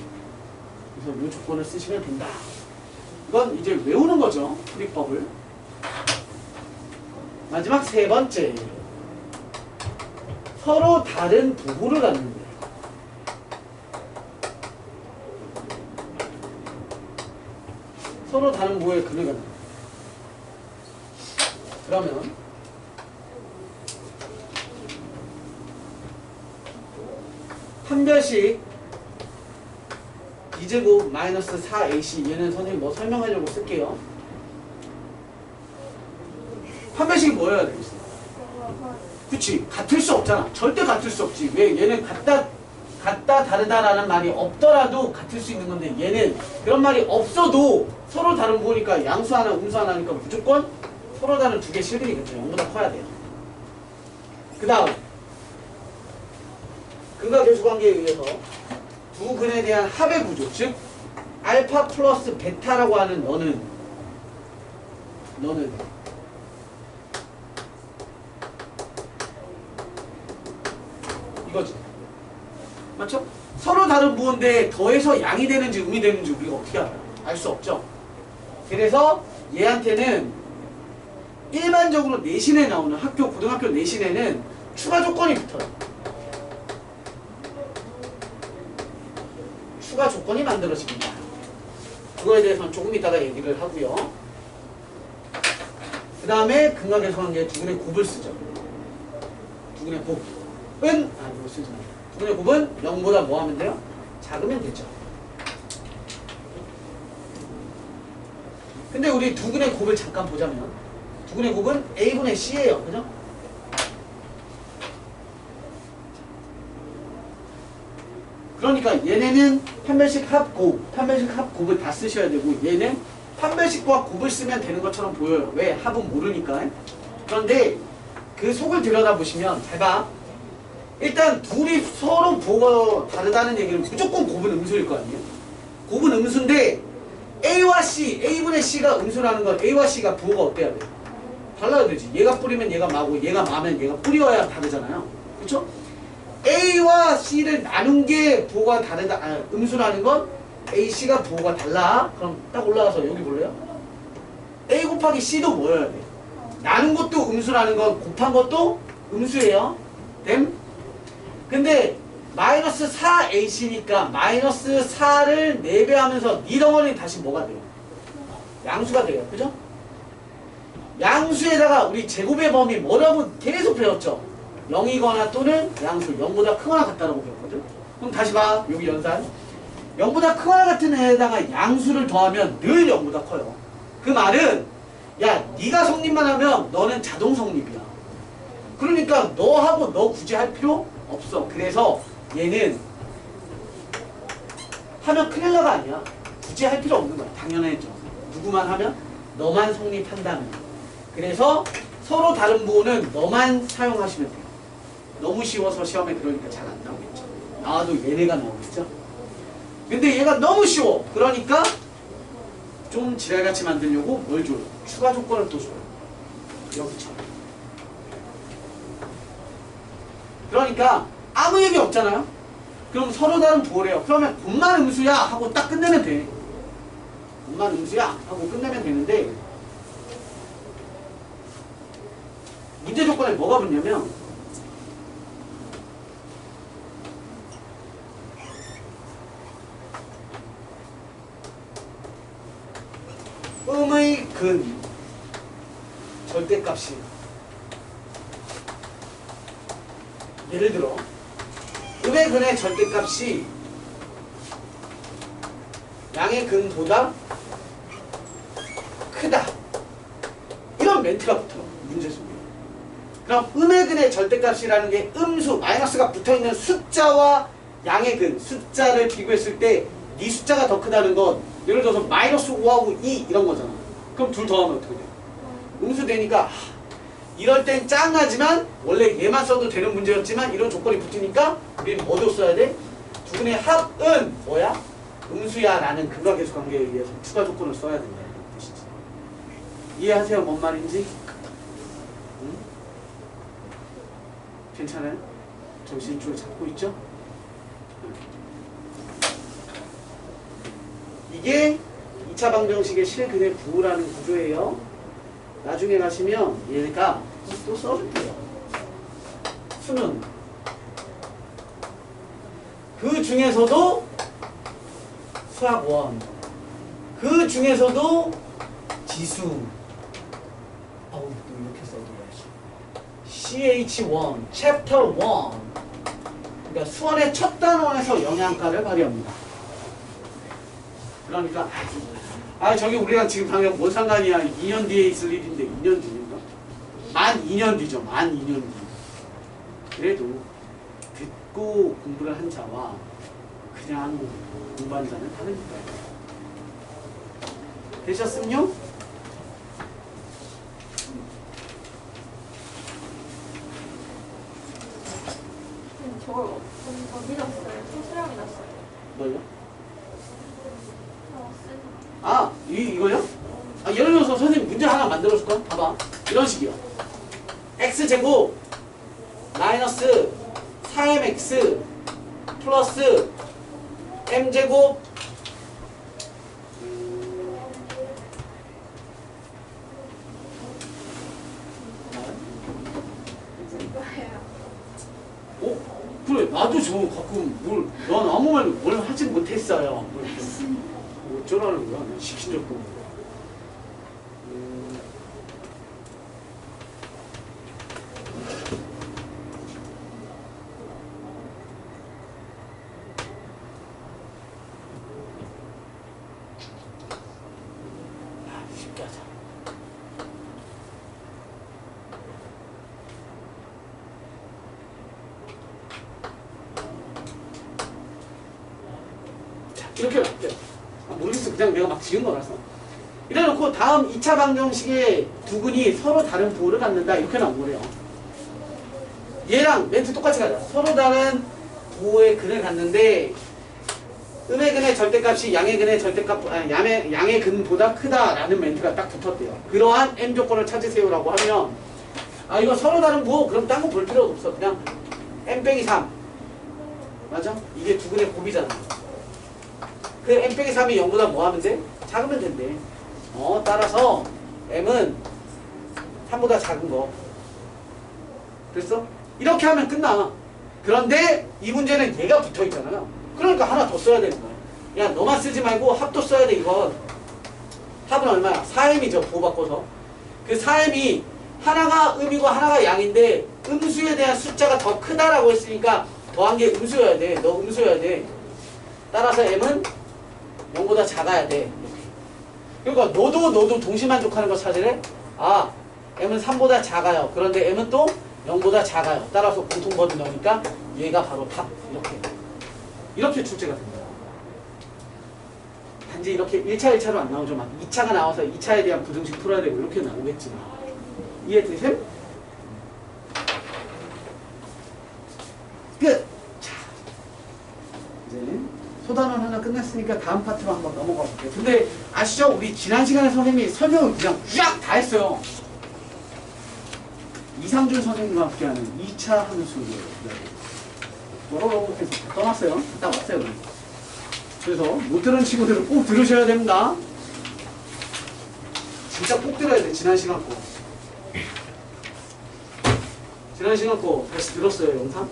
그래서 이 조건을 쓰시면 된다. 이건 이제 외우는 거죠. 풀이법을. 마지막 세 번째, 서로 다른 부호를 갖는다. 서로 다른 부호의 근을 갖는다. 그러면 판별식 B제곱 마이너스 4AC, 얘는 선생님 뭐 설명하려고 쓸게요. 판별식이 뭐여야 되겠어? 그치, 같을 수 없잖아. 절대 같을 수 없지. 왜? 얘는 같다 다르다라는 말이 없더라도 같을 수 있는 건데 얘는 그런 말이 없어도 서로 다른 부호니까 양수 하나 음수 하나니까 무조건 서로 다른 두 개 실근이겠죠. 0보다 커야 돼요. 그 다음 근과 계수관계에 의해서 두 근에 대한 합의 구조, 즉 알파 플러스 베타라고 하는 너는 이거지. 맞죠? 서로 다른 부호인데 더해서 양이 되는지 음이 되는지 우리가 어떻게 알아요? 알 수 없죠. 그래서 얘한테는 일반적으로 내신에 나오는 고등학교 내신에는 추가 조건이 붙어요. 추가 조건이 만들어집니다. 그거에 대해서는 조금 이따가 얘기를 하고요. 그 다음에 근과 계수관계 두근의 곱을 쓰죠. 두근의 곱은 이거 쓰지 마. 두근의 곱은 0보다 뭐 하면 돼요? 작으면 되죠. 근데 우리 두근의 곱을 잠깐 보자면 두근의 곱은 A분의 C예요. 그죠? 그러니까 얘네는 판별식 합 곱을 다 쓰셔야 되고 얘는 판별식과 곱을 쓰면 되는 것처럼 보여요. 왜? 합은 모르니까. 그런데 그 속을 들여다보시면 잘 봐. 일단 둘이 서로 부호가 다르다는 얘기는 무조건 곱은 음수일 거 아니에요. 곱은 음수인데 A와 C, A분의 C가 음수라는 건 A와 C가 부호가 어때야 돼? 달라야 되지. 얘가 뿌리면 얘가 마고 얘가 마면 얘가 뿌리여야 다르잖아요. 그렇죠? A와 C를 나눈 게 부호가 다르다. 음수라는 건 AC가 부호가 달라. 그럼 딱 올라가서 여기 볼래요? A 곱하기 C도 뭐여야 돼? 나눈 것도 음수라는 건 곱한 것도 음수예요. 됨? 근데 마이너스 4AC니까 마이너스 4를 4배 하면서 니 덩어리는 다시 뭐가 돼요? 양수가 돼요. 그죠? 양수에다가 우리 제곱의 범위 뭐라고 계속 배웠죠? 0이거나 또는 양수 0보다 크거나 같다라고 배웠거든. 그럼 다시 봐. 여기 연산 0보다 크거나 같은 애에다가 양수를 더하면 늘 0보다 커요. 그 말은 야 네가 성립만 하면 너는 자동 성립이야. 그러니까 너하고 너 굳이 할 필요 없어. 그래서 얘는 하면 큰일 나가 아니야. 굳이 할 필요 없는 거야. 당연하죠. 누구만 하면 너만 성립한다면. 그래서 서로 다른 부호는 너만 사용하시면 돼요. 너무 쉬워서 시험에 그러니까 잘 안 나오겠죠. 나와도 얘네가 나오겠죠. 근데 얘가 너무 쉬워. 그러니까 좀 지랄같이 만들려고 뭘 줘요? 추가 조건을 또 줘요. 여기처럼. 그러니까 아무 얘기 없잖아요. 그럼 서로 다른 부호래요. 그러면 곱만 음수야 하고 딱 끝내면 돼. 곱만 음수야 하고 끝내면 되는데 문제 조건에 뭐가 붙냐면 음의 근 절대값이 예를 들어 음의 근의 절대값이 양의 근보다 크다. 이런 멘트가 붙어. 문제 속에. 그럼 음의 근의 절대값이라는 게 음수, 마이너스가 붙어있는 숫자와 양의 근, 숫자를 비교했을 때 이 숫자가 더 크다는 건 예를 들어서 마이너스 5하고 2 이런 거잖아. 그럼 둘 더하면 어떻게 돼? 음수 되니까 이럴 땐 짱나지만 원래 얘만 써도 되는 문제였지만 이런 조건이 붙으니까 우리는 뭐도 써야 돼? 두 근의 합은 뭐야? 음수야 라는 근과계수 관계에 의해서 추가 조건을 써야 된다. 이런 뜻이지. 이해하세요? 뭔 말인지? 응? 괜찮아요? 정신줄 잡고 있죠? 이게 2차 방정식의 실근의 부호라는 구조예요. 나중에 가시면 얘가 또 써줄게요. 수능. 그 중에서도 수학 1. 그 중에서도 지수. 어우, 또 이렇게 써줘야지. CH1, 챕터 1. 그러니까 수원의 첫 단원에서 영양가를 발휘합니다. 그러니까 저기 우리랑 지금 방금 뭔 상관이야. 2년 뒤에 있을 일인데 2년 뒤인가? 만 2년 뒤죠. 만 2년 뒤. 그래도 듣고 공부를 한 자와 그냥 공부한 자는 다르니까요. 되셨음요? 저걸 어디 났어요? 수수령이 났어요. 뭘요? 쓴. 이거요? 예를 들어서 선생님 문제 하나 만들어줄까? 봐봐. 이런 식이요. x제곱 마이너스 4mx 플러스 m제곱 그래 나도 저 가끔 넌 아무 말 뭘 하지 못했어요. 뭐 어쩌라는 거야? 내가 시킨 적도 없고. 쉽게 하자. 자, 이렇게 할게요. 모르겠어. 그냥 내가 막 지은 거라서. 이래놓고 다음 2차 방정식의 두 근이 서로 다른 부호를 갖는다. 이렇게 나온 거래요. 얘랑 멘트 똑같이 가자. 서로 다른 부호의 근을 갖는데 음의 근의 절대값이 양의 근의 절대값, 양의 근보다 크다라는 멘트가 딱 붙었대요. 그러한 M 조건을 찾으세요라고 하면 이거 서로 다른 부호 그럼 딴 거 볼 필요도 없어. 그냥 M-3 맞아? 이게 두 근의 곱이잖아. 그 M-3이 0보다 뭐 하면 돼? 작으면 된대. 따라서 M은 3보다 작은 거. 됐어? 이렇게 하면 끝나. 그런데 이 문제는 얘가 붙어 있잖아요. 그러니까 하나 더 써야 되는 거야. 야, 너만 쓰지 말고 합도 써야 돼, 이건. 합은 얼마야? 4m이죠, 부호 바꿔서. 그 4m이 하나가 음이고 하나가 양인데 음수에 대한 숫자가 더 크다라고 했으니까 더한 게 음수여야 돼. 너 음수여야 돼. 따라서 M은 0보다 작아야 돼. 그러니까 너도 동시만족하는 거 찾으래? M은 3보다 작아요. 그런데 M은 또 0보다 작아요. 따라서 공통법이 나오니까 얘가 바로 답. 이렇게 출제가 됩니다. 단지 이렇게 1차, 1차로 안 나오죠. 막 2차가 나와서 2차에 대한 부등식 풀어야 되고 이렇게 나오겠지만. 이해되세요? 끝! 자, 이제 소단원 하나 끝났으니까 다음 파트로 한번 넘어가 볼게요. 근데 아시죠? 우리 지난 시간에 선생님이 설명을 그냥 쫙 다 했어요. 이상준 선생님과 함께하는 2차 함수예요. 뭐라고 해서 떠났어요. 딱 왔어요. 그래서 못 들은 친구들은 꼭 들으셔야 됩니다. 진짜 꼭 들어야 돼. 지난 시간 거. 지난 시간 거 다시 들었어요. 영상?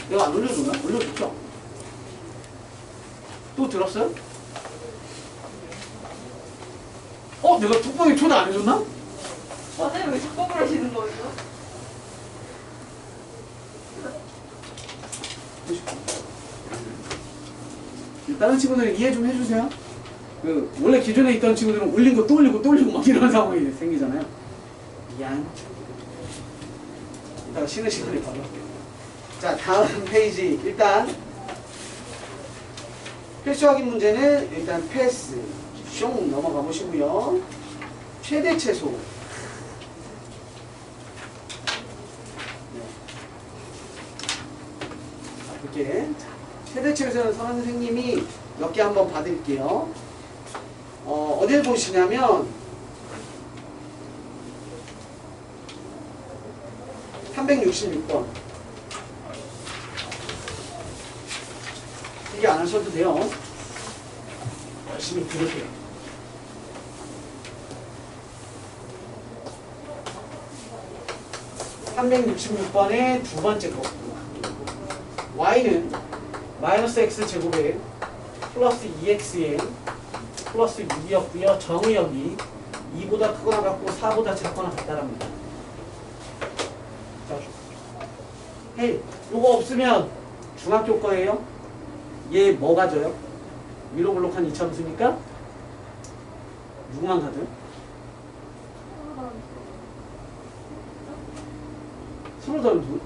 내가 안 올려줬나? 올려줬죠? 또 들었어요? 내가 톡방에 초대 안 해줬나? 선생님 왜 자꾸 그러시는 거예요? 다른 친구들은 이해 좀 해주세요. 원래 기존에 있던 친구들은 올린 거 또 올리고 또 올리고 막 이런 상황이 생기잖아요. 미안. 이따가 쉬는 시간에 바로 할게요. 자, 다음 페이지. 일단 필수 확인 문제는 일단 패스 숑 넘어가 보시고요. 최대 최소. 자, 볼게. 최대 최소는 선생님이 몇 개 한번 받을게요. 어딜 보시냐면 366번. 이게 안 하셔도 돼요. 열심히 들으세요. (366번의) 두 번째 거. y는 마이너스 x 제곱에 플러스 2x에 플러스 6이었고요. 정의역이 2보다 크거나 같고 4보다 작거나 같다랍니다. 자, 헤이, 요거 없으면 중학교 거예요. 얘 뭐 가져요? 위로 볼록한 이차함수니까 누구만 가져요? 서로 다른 누구?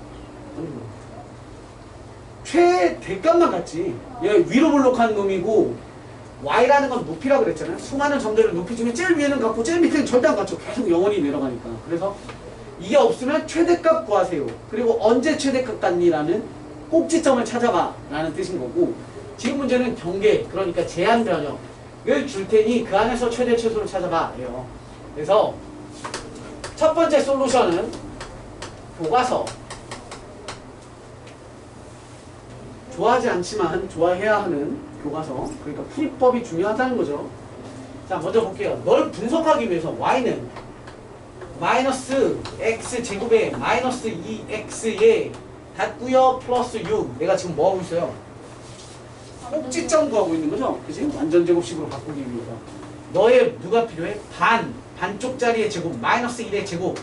최대값만 같지. 얘 위로 볼록한 놈이고 y라는 건 높이라고 그랬잖아요. 수많은 점들의 높이 중에 제일 위에는 같고 제일 밑에는 절대 안 같죠. 계속 영원히 내려가니까. 그래서 이게 없으면 최대값 구하세요. 그리고 언제 최대값 같니라는 꼭지점을 찾아봐 라는 뜻인 거고, 지금 문제는 경계, 그러니까 제한 변형을 줄 테니 그 안에서 최대 최소를 찾아봐 요. 그래서 첫 번째 솔루션은 교과서. 좋아하지 않지만 좋아해야 하는 교과서. 그러니까 풀이법이 중요하다는 거죠. 자, 먼저 볼게요. 널 분석하기 위해서 y는 마이너스 x 제곱에 마이너스 2x에 닫고요. 플러스 6. 내가 지금 뭐 하고 있어요? 꼭지점 구하고 있는 거죠? 그치? 완전 제곱식으로 바꾸기 위해서. 너의 누가 필요해? 반쪽짜리의 제곱, 마이너스 1의 제곱,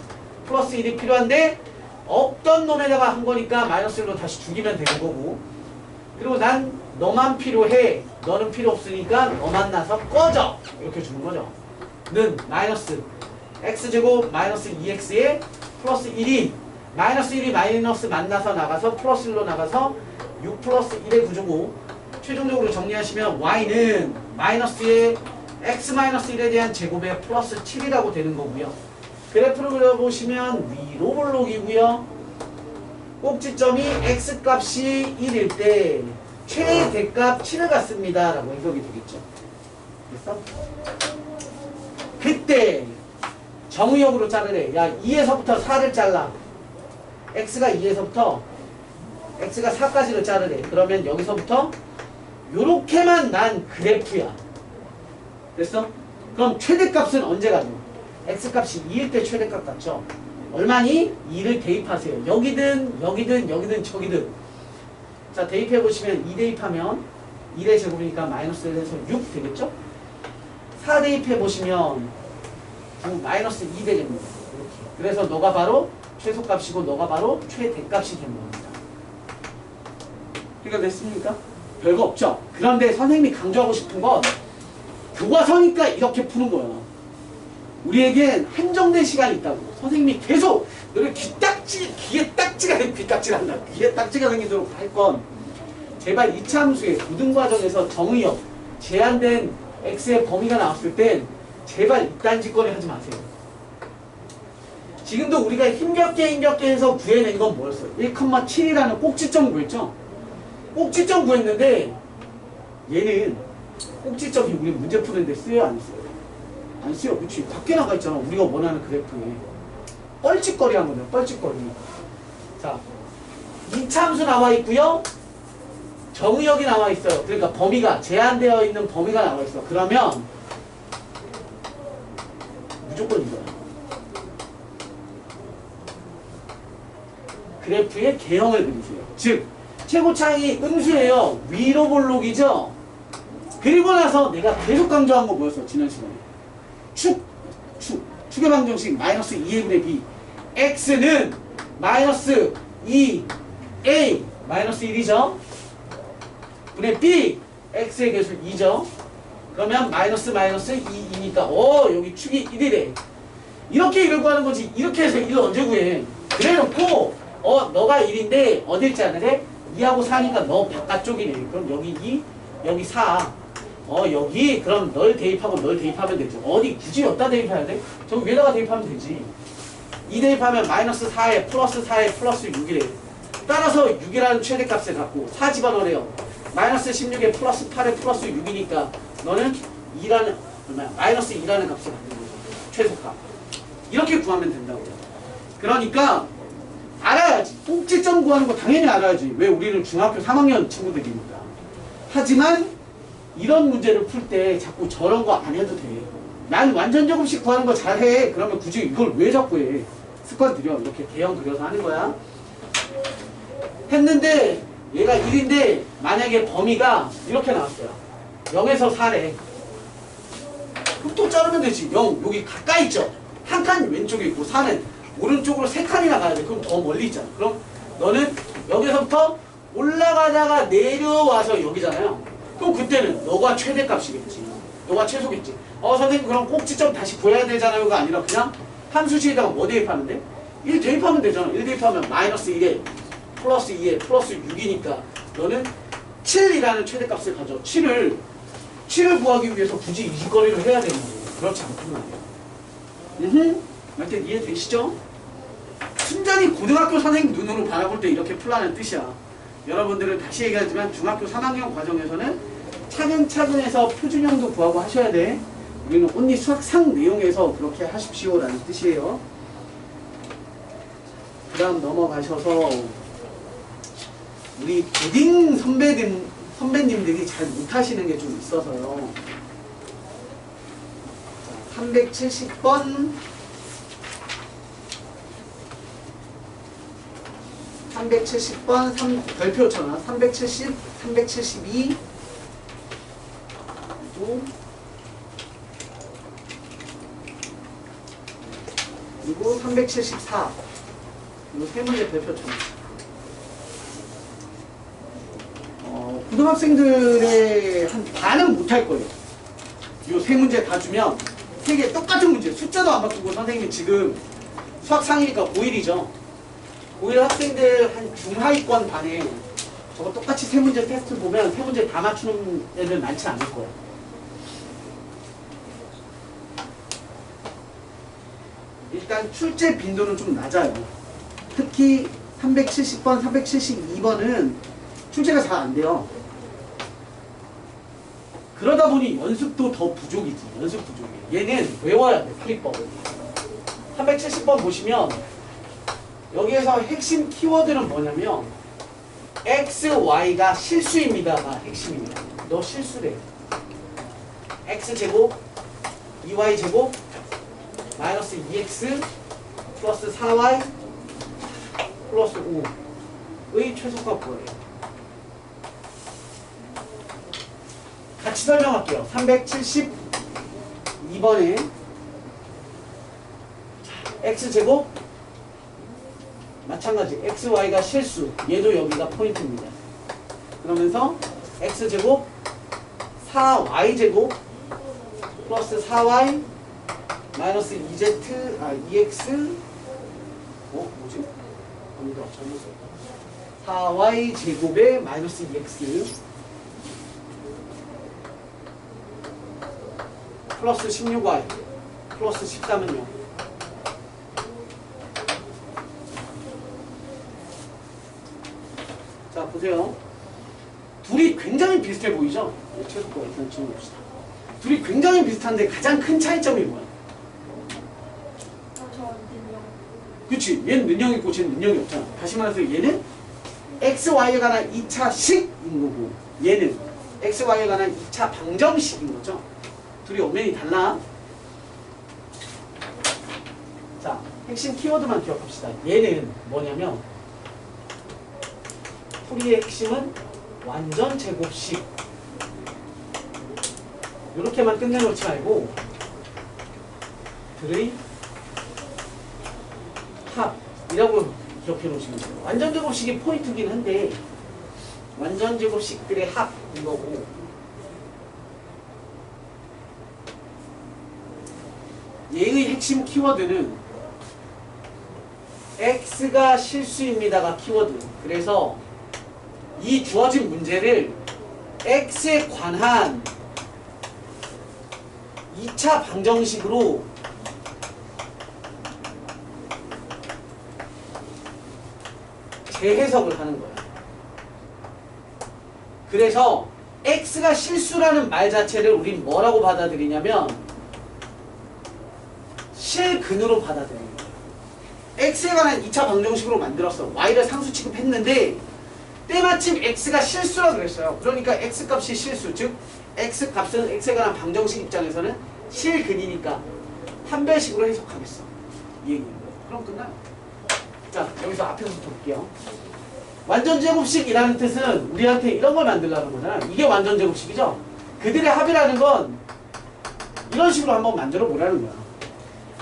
플러스 1이 필요한데 없던 놈에다가 한 거니까 마이너스 1로 다시 죽이면 되는 거고, 그리고 난 너만 필요해. 너는 필요 없으니까 너 만나서 꺼져. 이렇게 주는 거죠. 는 마이너스 x제곱 마이너스 2x에 플러스 1이 마이너스 1이 마이너스 만나서 나가서 플러스 1로 나가서 6 플러스 1의 구조고, 최종적으로 정리하시면 y는 마이너스의 x 마이너스 1에 대한 제곱에 플러스 7이라고 되는 거고요. 그래프를 그려보시면 위로 볼록이고요. 꼭지점이 x값이 1일 때 최대값 7을 갖습니다 라고 해석이 되겠죠. 됐어? 그때 정의역으로 자르래. 야, 2에서부터 4를 잘라. x가 2에서부터 x가 4까지를 자르래. 그러면 여기서부터 요렇게만 난 그래프야. 됐어? 그럼 최대값은 언제 가죠? x값이 2일 때 최대값 같죠? 얼마니? 2를 대입하세요. 여기든 여기든 여기든 저기든. 자, 대입해보시면 2 대입하면 1의 제곱이니까 마이너스 1에서 6 되겠죠? 4 대입해보시면 마이너스 2 되겠습니다. 이렇게. 그래서 너가 바로 최소값이고 너가 바로 최대값이 되는 겁니다. 그러니까 됐습니까? 별거 없죠? 그런데 선생님이 강조하고 싶은 건 교과서니까 이렇게 푸는 거야. 우리에겐 한정된 시간이 있다고. 선생님이 계속 너를 귀에 딱지가 귀딱지란다. 귀에 딱지가 생기도록 할 건 제발 2차 함수의 고등 과정에서 정의역 제한된 x의 범위가 나왔을 땐 제발 이딴 짓거리 하지 마세요. 지금도 우리가 힘겹게 해서 구해낸 건 뭐였어요? 1,7이라는 꼭지점 구했죠? 꼭지점 구했는데 얘는 꼭지점이 우리 문제 푸는데 쓰여요? 안 써요? 안 쓰여. 그치? 밖에 나가 있잖아. 우리가 원하는 그래프에. 뻘짓거리 한 거죠. 뻘짓거리. 자, 2차 함수 나와 있고요. 정의역이 나와 있어요. 그러니까 범위가 제한되어 있는 범위가 나와 있어. 그러면 무조건 이거야. 그래프의 개형을 그리세요. 즉 최고차항이 음수예요. 위로 볼록이죠. 그리고 나서 내가 계속 강조한 거 뭐였어? 지난 시간에 축의 방정식 마이너스 2a분의 b. x는 마이너스 2a 마이너스 1이죠. 분의 b. x의 개수 2죠. 그러면 마이너스 2이니까 여기 축이 1이래. 이렇게 1을 구하는 거지. 이렇게 해서 1을 언제 구해? 그래 놓고 너가 1인데 어딜지 아느래? 2하고 4니까 너 바깥쪽이네. 그럼 여기 2, 여기 4. 여기 그럼 널 대입하고 널 대입하면 되죠. 어디 굳이 어디다 대입해야 돼? 저기 위에다가 대입하면 되지. 2 대입하면 마이너스 4에 플러스 4에 플러스 6이래. 따라서 6이라는 최대값을 갖고 4 집어넣으래요. 마이너스 16에 플러스 8에 플러스 6이니까 너는 2라는 마이너스 2라는 값을 갖는 거죠. 최소값. 이렇게 구하면 된다고요. 그러니까 알아야지. 꼭지점 구하는 거 당연히 알아야지. 왜? 우리는 중학교 3학년 친구들이니까. 하지만 이런 문제를 풀 때 자꾸 저런 거 안 해도 돼. 난 완전 제곱식 구하는 거 잘해. 그러면 굳이 이걸 왜 자꾸 해? 습관 들여. 이렇게 대형 그려서 하는 거야. 했는데 얘가 1인데 만약에 범위가 이렇게 나왔어요. 0에서 4래. 그럼 또 자르면 되지. 0 여기 가까이 있죠. 한 칸 왼쪽에 있고 4는 오른쪽으로 3칸이나 가야 돼. 그럼 더 멀리 있잖아. 그럼 너는 여기서부터 올라가다가 내려와서 여기잖아요. 그럼 그때는 너가 최대값이겠지. 너가 최소겠지. 선생님 그럼 꼭지점 다시 구해야 되잖아요가 아니라 그냥 함수식에다가 뭐 대입하는데? 1 대입하면 되잖아. 1 대입하면 마이너스 1에 플러스 2에 플러스 6이니까 너는 7이라는 최대값을 가져. 7을 구하기 위해서 굳이 이 거리를 해야 되는 거예요. 그렇지 않단 말이에요. 말때 이해되시죠? 순전히 고등학교 선생님 눈으로 바라볼 때 이렇게 풀라는 뜻이야. 여러분들은 다시 얘기하지만 중학교 3학년 과정에서는 차근차근 해서 표준형도 구하고 하셔야 돼. 우리는 온리 수학상 내용에서 그렇게 하십시오 라는 뜻이에요. 그 다음 넘어가셔서 우리 고딩 선배님들이 잘 못하시는 게 좀 있어서요. 370번 370번 별표잖아. 370, 372 그리고 374 이 세 문제 별표잖아. 고등학생들의 한 반은 못할 거예요. 이 세 문제 다 주면 세 개 똑같은 문제 숫자도 안 바꾸고 선생님이 지금 수학 상위니까 고1이죠. 고1 학생들 한 중하위권 반에 저거 똑같이 세 문제 테스트 보면 세 문제 다 맞추는 애들 많지 않을 거예요. 일단 출제 빈도는 좀 낮아요. 특히 370번, 372번은 출제가 잘 안 돼요. 그러다 보니 연습도 더 부족이지. 연습 부족이. 얘는 외워야 돼. 풀이법을. 370번 보시면 여기에서 핵심 키워드는 뭐냐면 x, y가 실수입니다가 핵심입니다. 너 실수래. x제곱 2y제곱 마이너스 2x 플러스 4y 플러스 5의 최소값 구해요. 같이 설명할게요. 372번에 x제곱 마찬가지 x, y가 실수. 얘도 여기가 포인트입니다. 그러면서 x제곱 4y제곱 플러스 4y 마이너스 2x 뭐지? 아니다 잘못 썼다. 4y 제곱에 마이너스 2x 플러스 16y 플러스 13은 0. 자 보세요. 둘이 굉장히 비슷해 보이죠? 최소값 일단 지워봅시다. 둘이 굉장히 비슷한데 가장 큰 차이점이 뭐야? 그치? 얘는 능력이 있고 쟤는 능력이 없잖아. 다시 말해서 얘는 x, y에 관한 2차 식인 거고 얘는 x, y에 관한 2차 방정식인 거죠. 둘이 엄연히 달라. 자, 핵심 키워드만 기억합시다. 얘는 뭐냐면 풀이의 핵심은 완전 제곱식. 이렇게만 끝내놓지 말고 들의 합이라고 기억해 놓으시면 돼요. 완전제곱식이 포인트긴 한데 완전제곱식들의 합인 거고 얘의 핵심 키워드는 x가 실수입니다가 키워드. 그래서 이 주어진 문제를 x에 관한 2차 방정식으로 재해석을 하는 거예요. 그래서 x가 실수라는 말 자체를 우린 뭐라고 받아들이냐면 실근으로 받아들이는 거예요. x에 관한 2차 방정식으로 만들었어. y를 상수 취급했는데 때마침 x가 실수라고 그랬어요. 그러니까 x값이 실수, 즉 x값은 x에 관한 방정식 입장에서는 실근이니까 판별식으로 해석하겠어. 이 얘기인 거예요. 그럼 끝나요. 자, 여기서 앞에서부터 볼게요. 완전제곱식이라는 뜻은 우리한테 이런 걸 만들라는 거잖아. 이게 완전제곱식이죠. 그들의 합이라는 건 이런 식으로 한번 만들어 보라는 거야.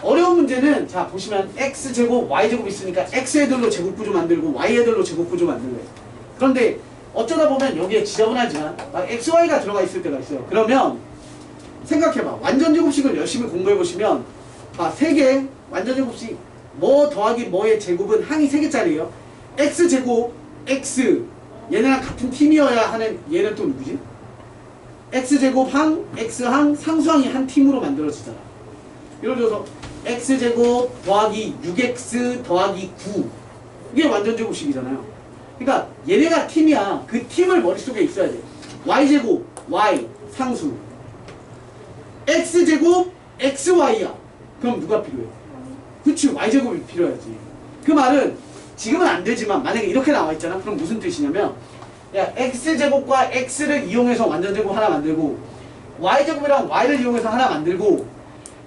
어려운 문제는 자 보시면 x제곱 y제곱 있으니까 x애들로 제곱구조 만들고 y애들로 제곱구조 만들래. 그런데 어쩌다 보면 여기에 지저분하지만 막 xy가 들어가 있을 때가 있어요. 그러면 생각해봐. 완전제곱식을 열심히 공부해보시면 아, 3개 완전제곱식 뭐 더하기 뭐의 제곱은 항이 3개짜리예요. x제곱 x 얘네랑 같은 팀이어야 하는 얘는 또 누구지? x제곱 항 x항 상수항이 한 팀으로 만들어지잖아. 예를 들어서 x제곱 더하기 6x 더하기 9 이게 완전제곱식이잖아요. 그러니까 얘네가 팀이야. 그 팀을 머릿속에 있어야 돼. y제곱 y 상수 x제곱 xy야. 그럼 누가 필요해? 그치, y제곱이 필요하지. 그 말은 지금은 안 되지만 만약에 이렇게 나와 있잖아. 그럼 무슨 뜻이냐면 야 x제곱과 x를 이용해서 완전제곱 하나 만들고 y제곱이랑 y를 이용해서 하나 만들고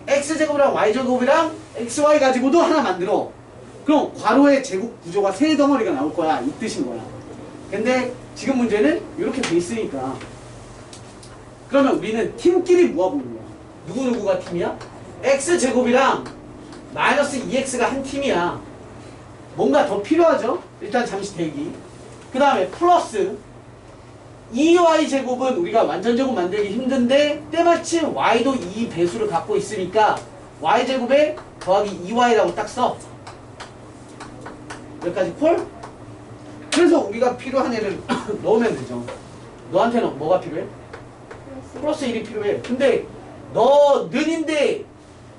x제곱이랑 y제곱이랑 xy 가지고도 하나 만들어. 그럼 괄호의 제곱 구조가 세 덩어리가 나올 거야. 이 뜻인 거야. 근데 지금 문제는 이렇게 돼 있으니까 그러면 우리는 팀끼리 모아보는 거야. 누구누구가 팀이야? x제곱이랑 마이너스 2x가 한 팀이야. 뭔가 더 필요하죠? 일단 잠시 대기. 그 다음에 플러스 2y제곱은 우리가 완전제곱 만들기 힘든데 때마침 y도 2배수를 갖고 있으니까 y제곱에 더하기 2y라고 딱 써. 여기까지 콜? 그래서 우리가 필요한 애를 넣으면 되죠. 너한테는 뭐가 필요해? 플러스 1이 필요해. 근데 너 는인데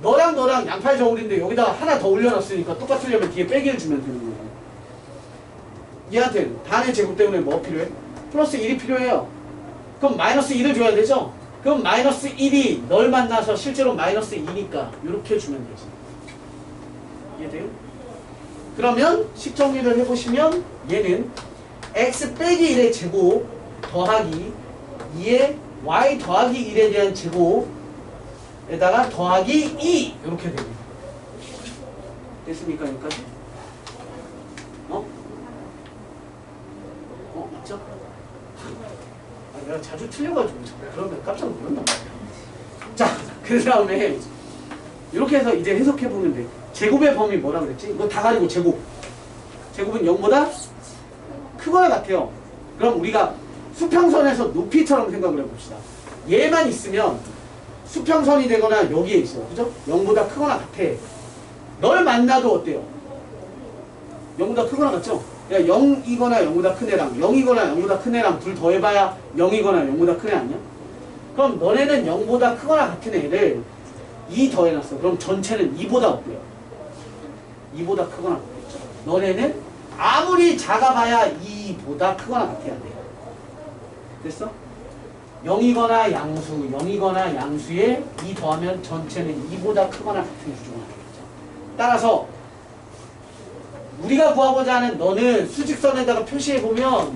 너랑 너랑 양팔 저울인데 여기다가 하나 더 올려놨으니까 똑같으려면 뒤에 빼기를 주면 되는 거야. 얘한테는 단의 제곱 때문에 뭐 필요해? 플러스 1이 필요해요. 그럼 마이너스 1을 줘야 되죠? 그럼 마이너스 1이 널 만나서 실제로 마이너스 2니까 이렇게 주면 되지. 이해돼요? 그러면 식 정리를 해보시면 얘는 x 빼기 1의 제곱 더하기 2의 y 더하기 1에 대한 제곱에다가 더하기 2 이렇게 됩니다. 됐습니까? 여기까지? 맞죠? 내가 자주 틀려가지고 그러면 깜짝 놀란단 말이야. 자, 그 다음에 이렇게 해서 이제 해석해보면 돼. 제곱의 범위 뭐라 그랬지? 이거 다 가리고 제곱. 제곱은 0보다 크거나 같아요. 그럼 우리가 수평선에서 높이처럼 생각을 해봅시다. 얘만 있으면 수평선이 되거나 여기에 있어요. 그죠? 0보다 크거나 같아. 널 만나도 어때요? 0보다 크거나 같죠? 야, 0이거나 0보다 큰 애랑 0이거나 0보다 큰 애랑 둘 더해봐야 0이거나 0보다 큰 애 아니야? 그럼 너네는 0보다 크거나 같은 애를 2 더해놨어. 그럼 전체는 2보다 어때요? 2보다 크거나 같겠죠. 너네는 아무리 작아봐야 2보다 크거나 같아야 돼요. 됐어? 0이거나 양수, 0이거나 양수에 2 더하면 전체는 2보다 크거나 같은 수준이 되겠죠. 따라서 우리가 구하고자 하는 너는 수직선에다가 표시해보면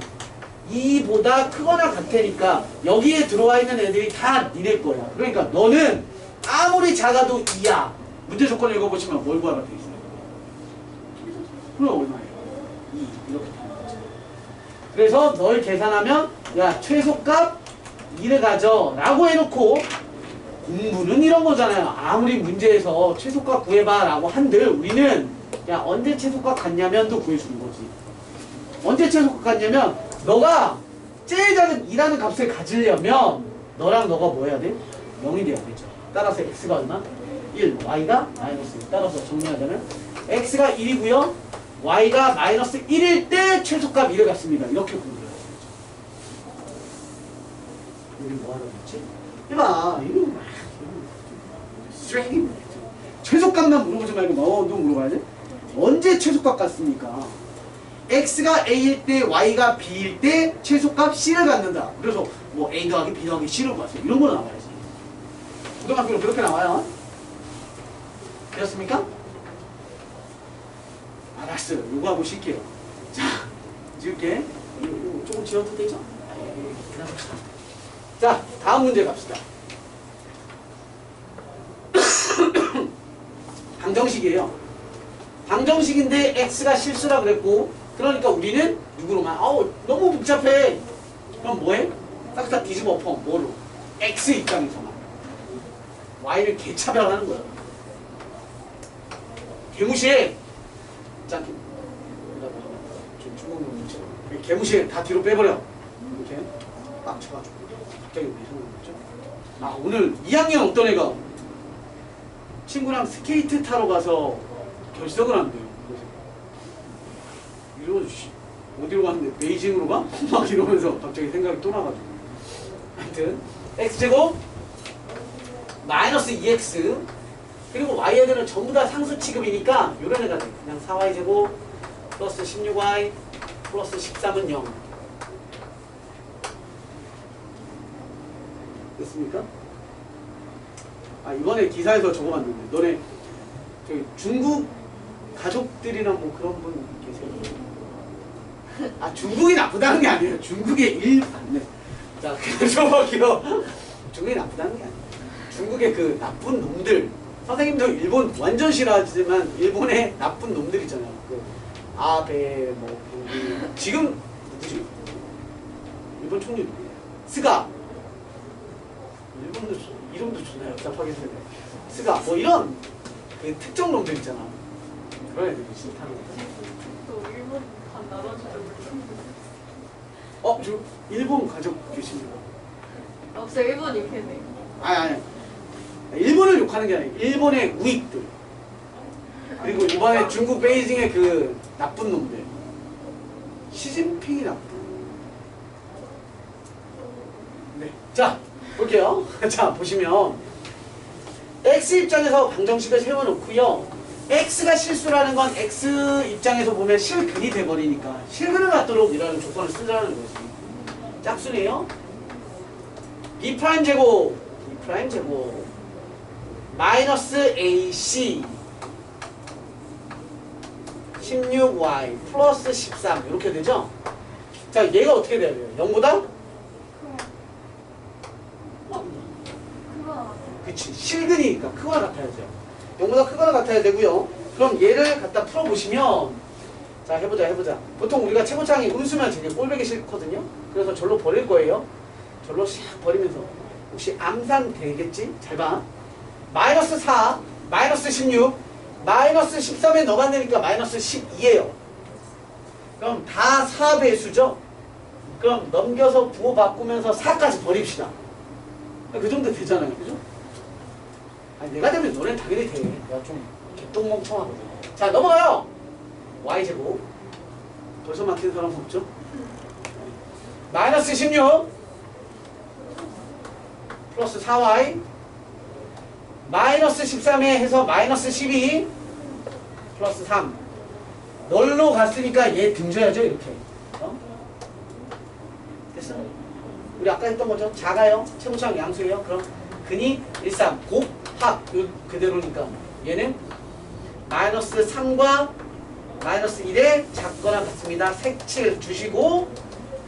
2보다 크거나 같으니까 여기에 들어와 있는 애들이 다 니네 거야. 그러니까 너는 아무리 작아도 2야. 문제 조건 읽어보시면 뭘 구하라 돼 있어요? 그럼 얼마예요? 2 이렇게 되는 거죠. 그래서 널 계산하면 야 최소값 2를 가져 라고 해놓고 공부는 이런 거잖아요. 아무리 문제에서 최소값 구해봐 라고 한들 우리는 야 언제 최소값 같냐면도 구해주는 거지. 언제 최소값 같냐면 너가 제일 작은 2라는 값을 가지려면 너랑 너가 뭐 해야 돼? 0이 돼야 되죠. 따라서 x가 얼마? 1, y가 마이너스 1. 따라서 정리하자면 x가 1이고요. y가 마이너스 1일 때 최소값 1을 갖습니다. 이렇게 공부해야 되죠. 우리 뭐 하러 했지? 해봐. 이거 쓰레기. 최소값만 물어보지 말고 너도 물어봐야 돼? 언제 최소값 같습니까? x가 a일 때 y가 b일 때 최소값 c를 갖는다. 그래서 뭐 a 더하기 b 더하기 c를 구하세요. 이런 거로 나와야지. 고등학교는 그렇게 나와요. 되었습니까? 알았어요. 요거 하고 쉴게요. 자, 지울게. 이거 조금 지워도 되죠? 그냥 봅시다. 자, 다음 문제 갑시다. 방정식이에요. 방정식인데 x가 실수라 그랬고, 그러니까 우리는 누구로만? 너무 복잡해. 그럼 뭐해? 싹 다 뒤집어 엎어. 뭐로? x 입장에서만. y를 개차별하는 거야. 개무시해. 짠. 좀 중국 문제. 개무시해. 다 뒤로 빼버려. 이렇게 빡쳐가지고. 갑자기 왜 생각났죠? 오늘 2학년 어떤 애가 친구랑 스케이트 타러 가서 결석을 한대요. 이러고 어디로 갔는데 베이징으로 가? 막 이러면서 갑자기 생각이 또 나가지고. 하여튼 x제곱 마이너스 2x 그리고 y애들은 전부 다 상수 취급이니까 요런 애가 돼. 그냥 4y제곱 플러스 16y 플러스 13은 0 됐습니까? 이번에 기사에서 적어봤는데 너네 저기 중국 가족들이나 뭐 그런 분 계세요? 중국이 나쁘다는 게 아니에요. 중국의 자, 적어볼게요. 중국이 나쁘다는 게 아니에요. 중국의 그 나쁜 놈들. 선생님도 일본 완전 싫어하지만 일본의 나쁜 놈들 있잖아요. 그 아베 뭐 지금 누구지? 일본 총리 누구예요? 스가. 일본도 이름도 존나 엽답하게 생겼네. 스가 뭐 이런 그 특정 놈들 있잖아. 그런 애들이 싫다는 거야. 또 일본 간 나눠주죠. 저 일본 가족 계십니까? 없어요. 일본 욕했네. 아니. 일본을 욕하는 게 아니에요. 일본의 우익들. 그리고 이번에 중국 베이징의 그 나쁜 놈들. 시진핑이 나쁜. 네. 자, 볼게요. 자, 보시면 x 입장에서 방정식을 세워놓고요. x가 실수라는 건 x 입장에서 보면 실근이 돼버리니까 실근을 갖도록 이라는 조건을 쓰자는 거지. 짝수네요. b' 제곱 b' 제곱 마이너스 ac 16y 플러스 13 이렇게 되죠? 자, 얘가 어떻게 돼야 돼요? 0보다? 그치, 실근이니까 크거나 같아야죠. 0보다 크거나 같아야 되고요. 그럼 얘를 갖다 풀어보시면 자, 해보자. 보통 우리가 최고창이 음수면 되게 꼴보기 싫거든요. 그래서 절로 버릴 거예요. 절로 샥 버리면서 혹시 암산 되겠지? 잘 봐. 마이너스 4, 마이너스 16, 마이너스 13에 넣어봤으니까 마이너스 12예요. 그럼 다 4배수죠? 그럼 넘겨서 부호 바꾸면서 4까지 버립시다. 그 정도 되잖아요. 그죠? 내가 되면 너네는 당연히 돼. 내가 좀 개똥멍청하거든. 자, 넘어가요. y제곱. 벌써 막힌 사람 없죠? 마이너스 16 플러스 4y 마이너스 13에 해서 마이너스 12 플러스 3 널로 갔으니까 얘 등져야죠. 이렇게. 됐어? 우리 아까 했던 거죠? 작아요. 최고창 양수예요. 그럼 근이 1, 3 곱합 그대로니까 얘는 마이너스 3과 마이너스 1에 작거나 같습니다. 색칠 주시고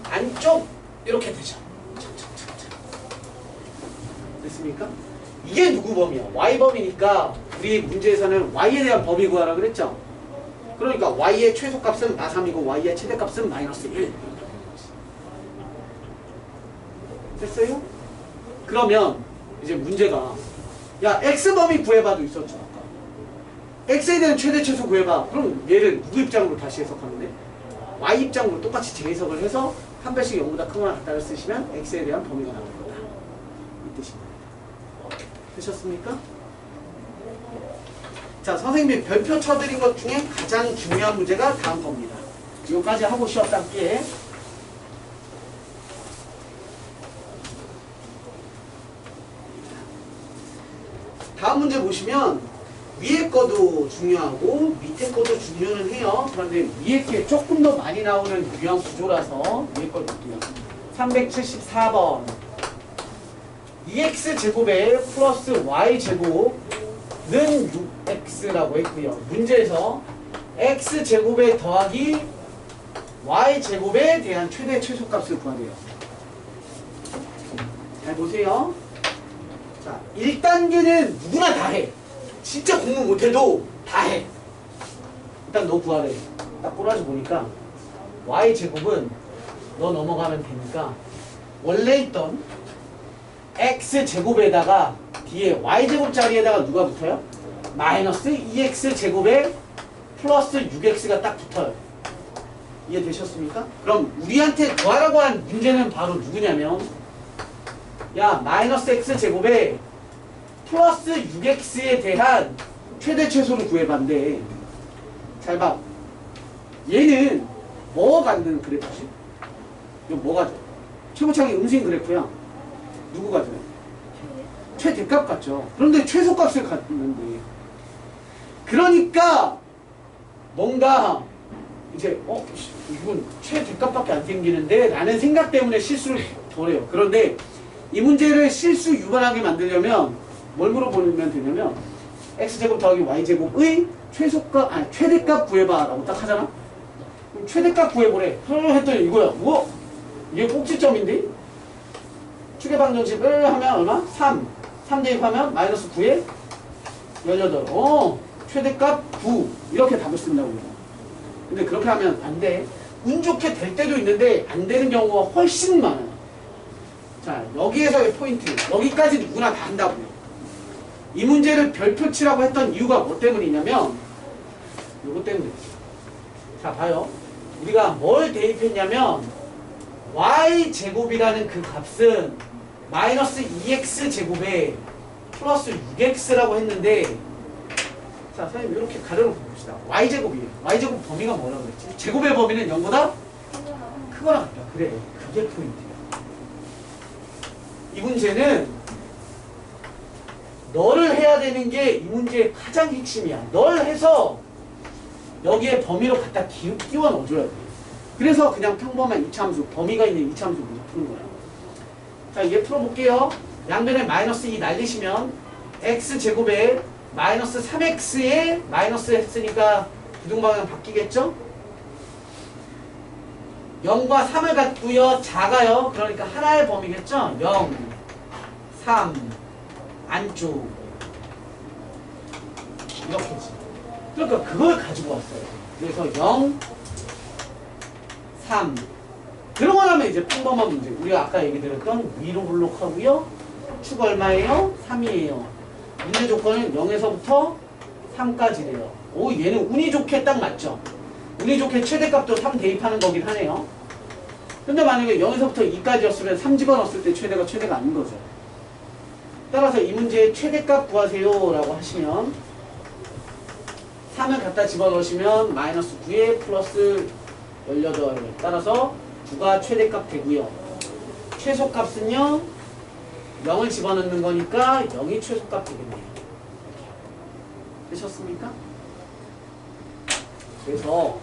안쪽 이렇게 되죠. 됐습니까? 이게 누구 범위야? y범위니까 우리 문제에서는 y에 대한 범위 구하라 그랬죠? 그러니까 y의 최소값은 마3이고 y의 최대값은 마이너스 1. 됐어요? 그러면 이제 문제가 야 x범위 구해봐도 있었죠 아까. x에 대한 최대 최소 구해봐. 그럼 얘를 누구 입장으로 다시 해석하면 돼? y 입장으로 똑같이 재해석을 해서 한 배씩 0보다 크거나 같다를 쓰시면 x에 대한 범위가 나올 거다. 이 뜻입니다. 되셨습니까? 자, 선생님이 별표 쳐드린 것 중에 가장 중요한 문제가 다음 겁니다. 이거까지 하고 쉬었답게. 다음 문제 보시면 위에 거도 중요하고 밑에 거도 중요는 해요. 그런데 위에 게 조금 더 많이 나오는 유형 구조라서 위에 걸 볼게요. 374번 2x제곱에 플러스 y제곱은 6x라고 했고요. 문제에서 x제곱에 더하기 y제곱에 대한 최대 최소값을 구하래요. 잘 보세요. 자, 1단계는 누구나 다 해. 진짜 공부 못해도 다 해. 일단 너 구하래. 딱 꼬라지 보니까 y제곱은 너 넘어가면 되니까 원래 있던 x제곱에다가 뒤에 y제곱 자리에다가 누가 붙어요? 마이너스 2x제곱에 플러스 6x가 딱 붙어요. 이해되셨습니까? 그럼 우리한테 구하라고 한 문제는 바로 누구냐면 야 마이너스 x제곱에 플러스 6x에 대한 최대 최소를 구해봤는데 잘 봐. 얘는 뭐가 갖는 그래프지? 이거 뭐가 돼? 최고차기 음수인 그래프야. 누구가 돼요? 최대값 같죠. 그런데 최소값을 갖는데 그러니까 뭔가 이제 이건 최대값밖에 안 생기는데 라는 생각 때문에 실수를 덜 해요. 그런데 이 문제를 실수 유발하게 만들려면 뭘 물어보면 되냐면 x제곱 더하기 y제곱의 최대값 구해봐 라고 딱 하잖아. 그럼 최대값 구해보래. 했더니 이거야. 우와 이게 꼭지점인데 추계방정식을 하면 얼마? 3 대입하면 마이너스 9에 18 최대값 9 이렇게 답을 쓴다고 그래요. 근데 그렇게 하면 안 돼. 운 좋게 될 때도 있는데 안 되는 경우가 훨씬 많아요. 자, 여기에서의 포인트. 여기까지 누구나 다 한다고요. 이 문제를 별표 치라고 했던 이유가 뭐 때문이냐면 요거 때문에. 자, 봐요. 우리가 뭘 대입했냐면 y제곱이라는 그 값은 마이너스 2x제곱에 플러스 6x라고 했는데 자, 선생님 이렇게 가려놓고 봅시다. y제곱이에요. y제곱 범위가 뭐라고 그랬지? 제곱의 범위는 0보다 크거나 같다. 그래. 그게 포인트야. 이 문제는 너를 해야 되는 게 이 문제의 가장 핵심이야. 널 해서 여기에 범위로 갖다 끼워 넣어줘야 돼. 그래서 그냥 평범한 이차함수, 범위가 있는 이차함수 문제 푸는 거야. 자, 이제 풀어볼게요. 양변에 마이너스 2 날리시면 x제곱에 마이너스 3x에 마이너스 했으니까 부등방향 바뀌겠죠? 0과 3을 갖고요. 작아요. 그러니까 하나의 범위겠죠? 0, 3, 안쪽 이렇게지. 그러니까 그걸 가지고 왔어요. 그래서 0, 3 그러고 나면 이제 평범한 문제. 우리가 아까 얘기 드렸던 위로 블록하고요. 축 얼마예요? 3이에요. 문제 조건은 0에서부터 3까지래요. 오, 얘는 운이 좋게 딱 맞죠? 운이 좋게 최대값도 3 대입하는 거긴 하네요. 근데 만약에 0에서부터 2까지였으면 3 집어넣었을 때 최대가 아닌 거죠. 따라서 이 문제의 최대값 구하세요 라고 하시면 3을 갖다 집어넣으시면 마이너스 9에 플러스 18. 따라서 9가 최대값 되고요. 최소값은요 0을 집어넣는 거니까 0이 최소값 되겠네요. 되셨습니까? 그래서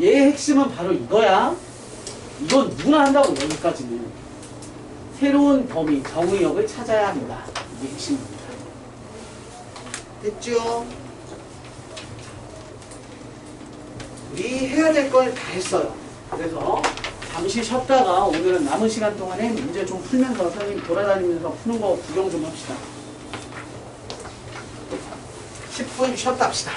얘의 핵심은 바로 이거야. 이건 누구나 한다고. 여기까지는 새로운 범위 정의역을 찾아야 합니다. 이게 핵심입니다. 됐죠? 우리 해야 될 걸 다 했어요. 그래서 잠시 쉬었다가 오늘은 남은 시간 동안에 문제 좀 풀면서 선생님 돌아다니면서 푸는 거 구경 좀 합시다. 10분 쉬었다 합시다.